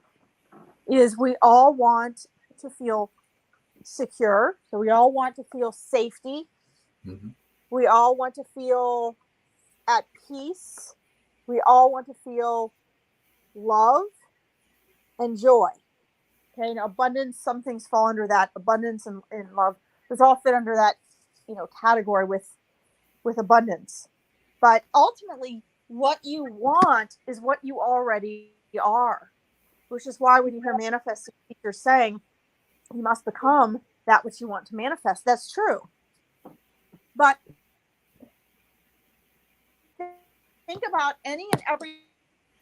is we all want to feel secure. So we all want to feel safety. Mm-hmm. We all want to feel at peace. We all want to feel love and joy. Okay, now abundance, some things fall under that. Abundance and love, those all fit under that, category with abundance. But ultimately, what you want is what you already are, which is why when you hear manifesting speakers saying you must become that which you want to manifest, that's true. But think about any and every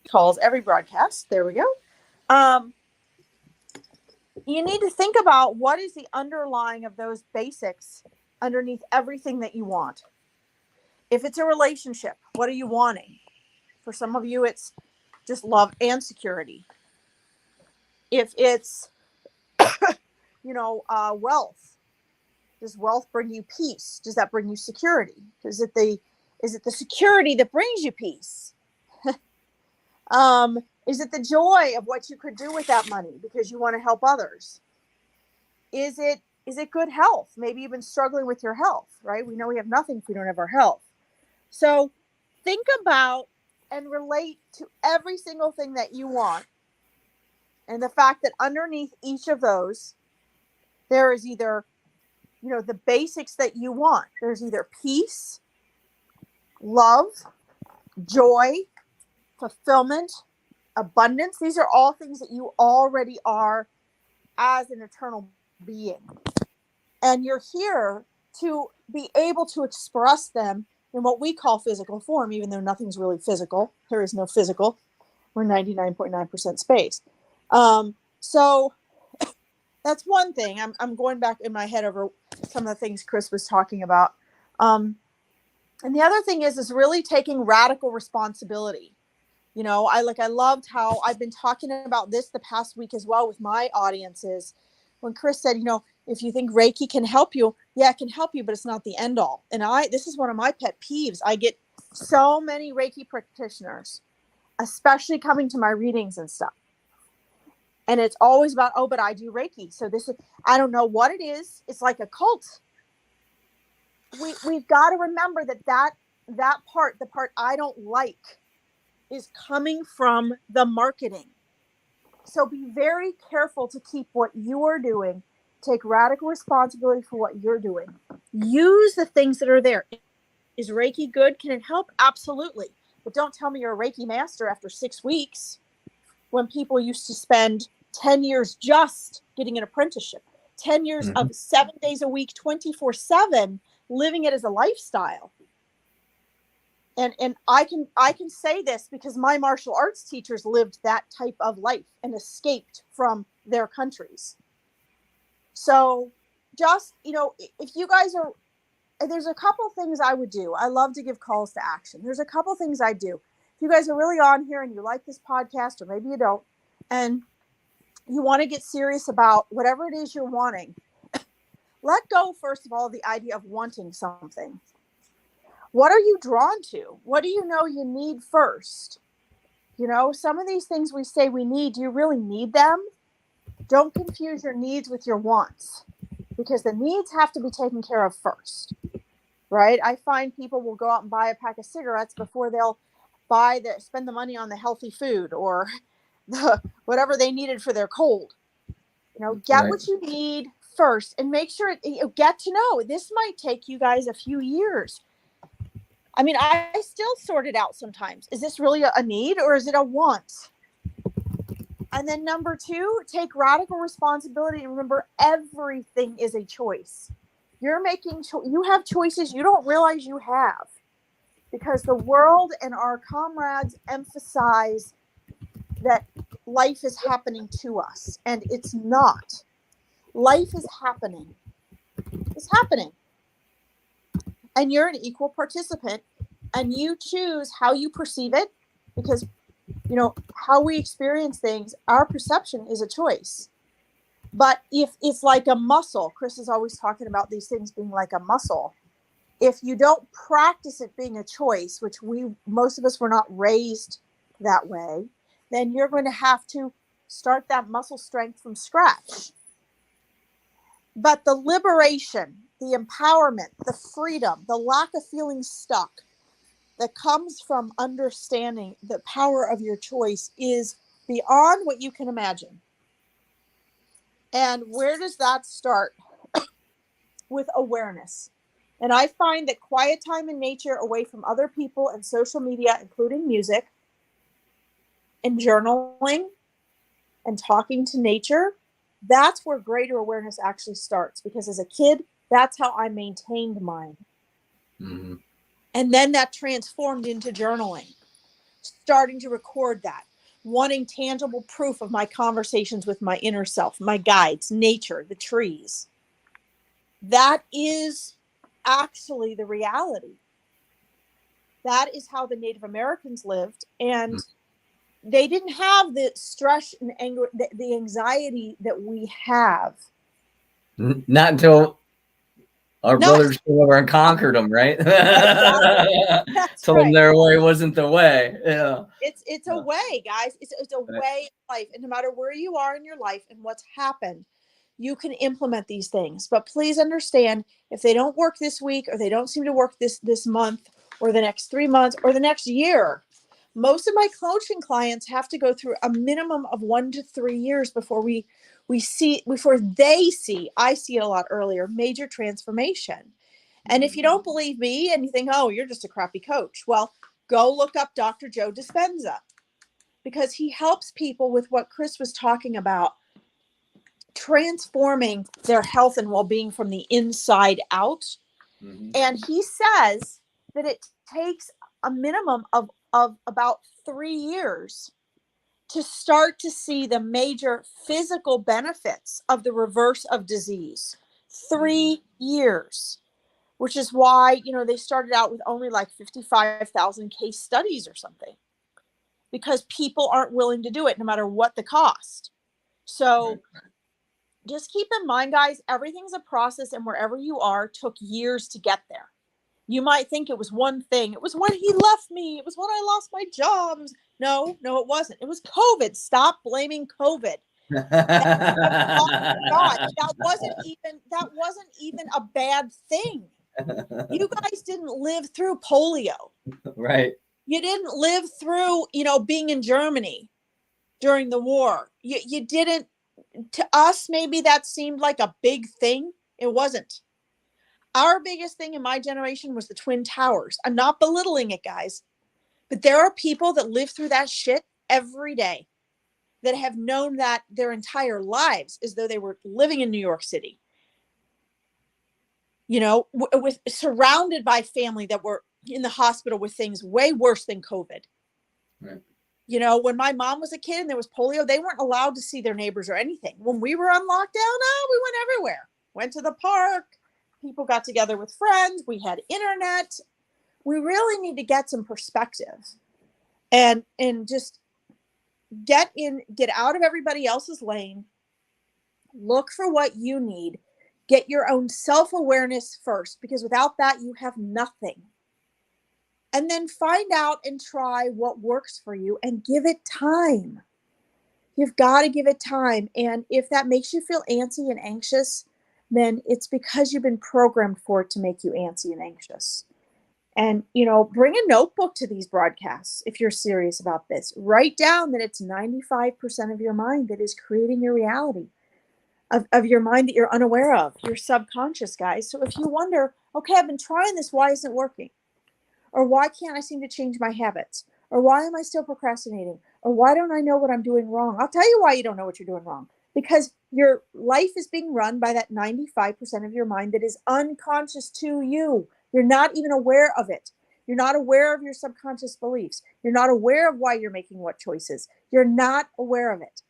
calls, every broadcast. There we go. You need to think about what is the underlying of those basics underneath everything that you want. If it's a relationship, what are you wanting? For some of you, it's just love and security. If it's, wealth, does wealth bring you peace? Does that bring you security? Is it the security that brings you peace? Is it the joy of what you could do with that money because you want to help others? Is it good health? Maybe you've been struggling with your health, right? We know we have nothing if we don't have our health. So think about and relate to every single thing that you want. And the fact that underneath each of those, there is either, the basics that you want. There's either peace, love, joy, fulfillment, abundance. These are all things that you already are as an eternal being. And you're here to be able to express them in what we call physical form, even though nothing's really physical. There is no physical. We're 99.9% space. So that's one thing. I'm going back in my head over some of the things Chris was talking about. And the other thing is really taking radical responsibility. I loved how I've been talking about this the past week as well with my audiences. When Chris said, if you think Reiki can help you, yeah, it can help you, but it's not the end all. And this is one of my pet peeves. I get so many Reiki practitioners, especially coming to my readings and stuff. And it's always about, but I do Reiki. So I don't know what it is. It's like a cult. We've got to remember that part, the part I don't like, is coming from the marketing. So be very careful to keep what you are doing. Take radical responsibility for what you're doing. Use the things that are there. Is Reiki good? Can it help? Absolutely. But don't tell me you're a Reiki master after 6 weeks when people used to spend 10 years just getting an apprenticeship. 10 years of 7 days a week, 24/7, living it as a lifestyle. And I can say this because my martial arts teachers lived that type of life and escaped from their countries. So just, if you guys are, there's a couple things I would do. I love to give calls to action. There's a couple things I do. If you guys are really on here and you like this podcast, or maybe you don't, and you want to get serious about whatever it is you're wanting, let go, first of all, the idea of wanting something. What are you drawn to? What do you know you need first? Some of these things we say we need, do you really need them? Don't confuse your needs with your wants, because the needs have to be taken care of first, right? I find people will go out and buy a pack of cigarettes before they'll spend the money on the healthy food or whatever they needed for their cold. Get Right. what you need first, and make sure get to know. This might take you guys a few years. I mean, I still sort it out sometimes. Is this really a need or is it a want? And then number 2, take radical responsibility. And remember, everything is a choice. You're making you have choices you don't realize you have, because the world and our comrades emphasize that life is happening to us, and it's not. Life is happening. It's happening. And you're an equal participant, and you choose how you perceive it, because, how we experience things, our perception is a choice. But if it's like a muscle, Chris is always talking about these things being like a muscle. If you don't practice it being a choice, which most of us were not raised that way, then you're going to have to start that muscle strength from scratch. But the liberation, the empowerment, the freedom, the lack of feeling stuck that comes from understanding the power of your choice is beyond what you can imagine. And where does that start? With awareness. And I find that quiet time in nature, away from other people and social media, including music, and journaling and talking to nature, that's where greater awareness actually starts. Because as a kid, that's how I maintained mine. Mm-hmm. And then that transformed into journaling, starting to record that, wanting tangible proof of my conversations with my inner self, my guides, nature, the trees. That is actually the reality. That is how the Native Americans lived. And they didn't have the stress and anger, the anxiety that we have. Not until our brothers came over and conquered them, right? That's Told them right. their way wasn't the way. Yeah. It's a way, guys. It's a way of life. And no matter where you are in your life and what's happened, you can implement these things. But please understand, if they don't work this week, or they don't seem to work this month, or the next 3 months, or the next year, most of my coaching clients have to go through a minimum of 1 to 3 years before they see, I see it a lot earlier, major transformation. And if you don't believe me and you think, oh, you're just a crappy coach, well, go look up Dr. Joe Dispenza, because he helps people with what Chris was talking about, transforming their health and well-being from the inside out. Mm-hmm. And he says that it takes a minimum of about 3 years to start to see the major physical benefits of the reverse of disease. 3 years, which is why, they started out with only like 55,000 case studies or something, because people aren't willing to do it no matter what the cost. So just keep in mind, guys, everything's a process, and wherever you are took years to get there. You might think it was one thing. It was when he left me. It was when I lost my job. No, it wasn't. It was COVID. Stop blaming COVID. God, that wasn't even a bad thing. You guys didn't live through polio. Right. You didn't live through, being in Germany during the war. You didn't. To us, maybe that seemed like a big thing. It wasn't. Our biggest thing in my generation was the Twin Towers. I'm not belittling it, guys, but there are people that live through that shit every day that have known that their entire lives, as though they were living in New York City, with surrounded by family that were in the hospital with things way worse than COVID. Right. You know, when my mom was a kid and there was polio, they weren't allowed to see their neighbors or anything. When we were on lockdown, we went everywhere. Went to the park. People got together with friends. We had internet. We really need to get some perspective and just get out of everybody else's lane. Look for what you need. Get your own self-awareness first, because without that, you have nothing. And then find out and try what works for you and give it time. You've got to give it time. And if that makes you feel antsy and anxious, then it's because you've been programmed for it to make you antsy and anxious. And, you know, bring a notebook to these broadcasts if you're serious about this. Write down that it's 95% of your mind that is creating your reality, of your mind that you're unaware of, your subconscious, guys. So if you wonder, okay, I've been trying this, why isn't it working? Or why can't I seem to change my habits? Or why am I still procrastinating? Or why don't I know what I'm doing wrong? I'll tell you why you don't know what you're doing wrong. Because your life is being run by that 95% of your mind that is unconscious to you. You're not even aware of it. You're not aware of your subconscious beliefs. You're not aware of why you're making what choices. You're not aware of it.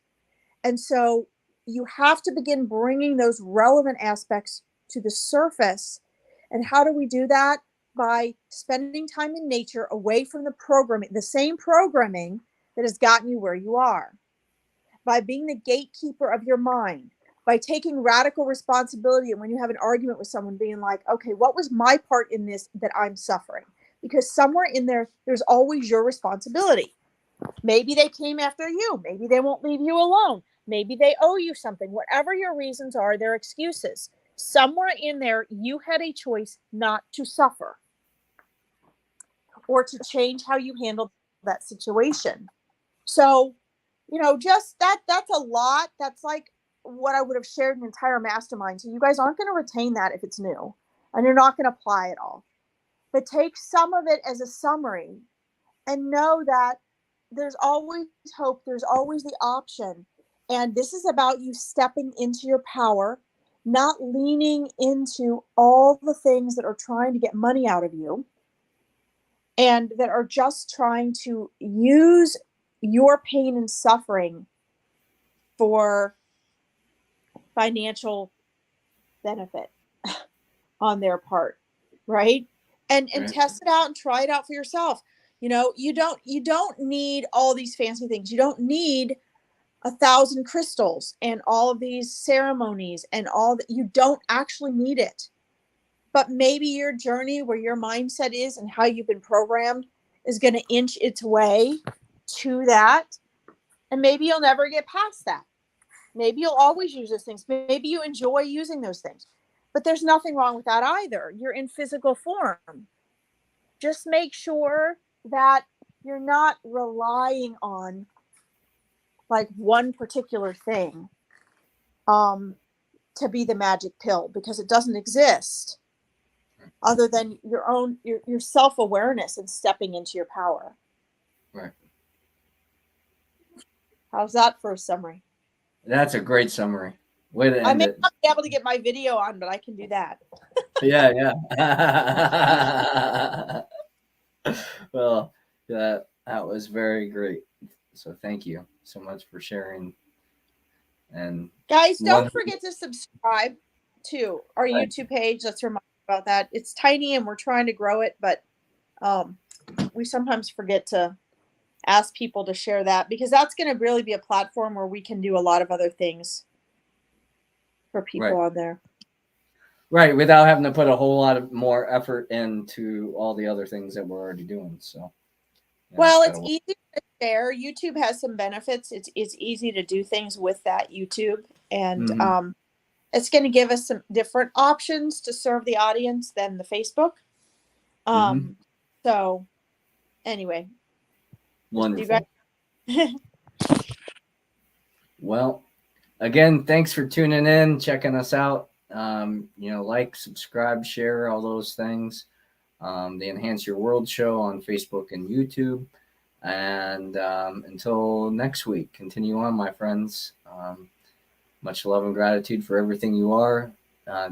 And so you have to begin bringing those relevant aspects to the surface. And how do we do that? By spending time in nature, away from the programming, the same programming that has gotten you where you are. By being the gatekeeper of your mind, by taking radical responsibility. And when you have an argument with someone, being like, okay, what was my part in this that I'm suffering? Because somewhere in there, there's always your responsibility. Maybe they came after you. Maybe they won't leave you alone. Maybe they owe you something. Whatever your reasons are, they're excuses. Somewhere in there, you had a choice not to suffer or to change how you handle that situation. So, you know, just that's a lot. That's like what I would have shared an entire mastermind. So you guys aren't going to retain that if it's new, and you're not going to apply it all. But take some of it as a summary and know that there's always hope. There's always the option. And this is about you stepping into your power, not leaning into all the things that are trying to get money out of you and that are just trying to use your pain and suffering for financial benefit on their part, right? And Right. Test it out and try it out for yourself. You know, you don't need all these fancy things. You don't need 1,000 crystals and all of these ceremonies and all that. You don't actually need it. But maybe your journey, where your mindset is and how you've been programmed, is going to inch its way to that. And maybe you'll never get past that. Maybe you'll always use those things. Maybe you enjoy using those things. But there's nothing wrong with that either. You're in physical form. Just make sure that you're not relying on like one particular thing to be the magic pill, because it doesn't exist other than your self-awareness and stepping into your power. Right. How's that for a summary? That's a great summry. Way to I end may it. not be able to get my video on, but I can do that. Yeah. Well, that was very great. So thank you so much for sharing. And guys, don't forget to subscribe to our Right. YouTube page. Let's remind you about that. It's tiny and we're trying to grow it, but we sometimes forget to ask people to share that, because that's going to really be a platform where we can do a lot of other things for people on there. Right, without having to put a whole lot of more effort into all the other things that we're already doing. So, well, it's easy to share. YouTube has some benefits. It's easy to do things with that YouTube, and it's going to give us some different options to serve the audience than the Facebook. So, anyway, wonderful. Well, again, thanks for tuning in, checking us out. Like, subscribe, share, all those things. The Enhance Your World Show on Facebook and YouTube. And until next week, continue on, my friends. Much love and gratitude for everything you are,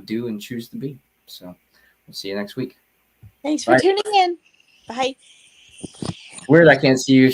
do, and choose to be. So we'll see you next week. Thanks for tuning in. Bye. Weird, I can't see you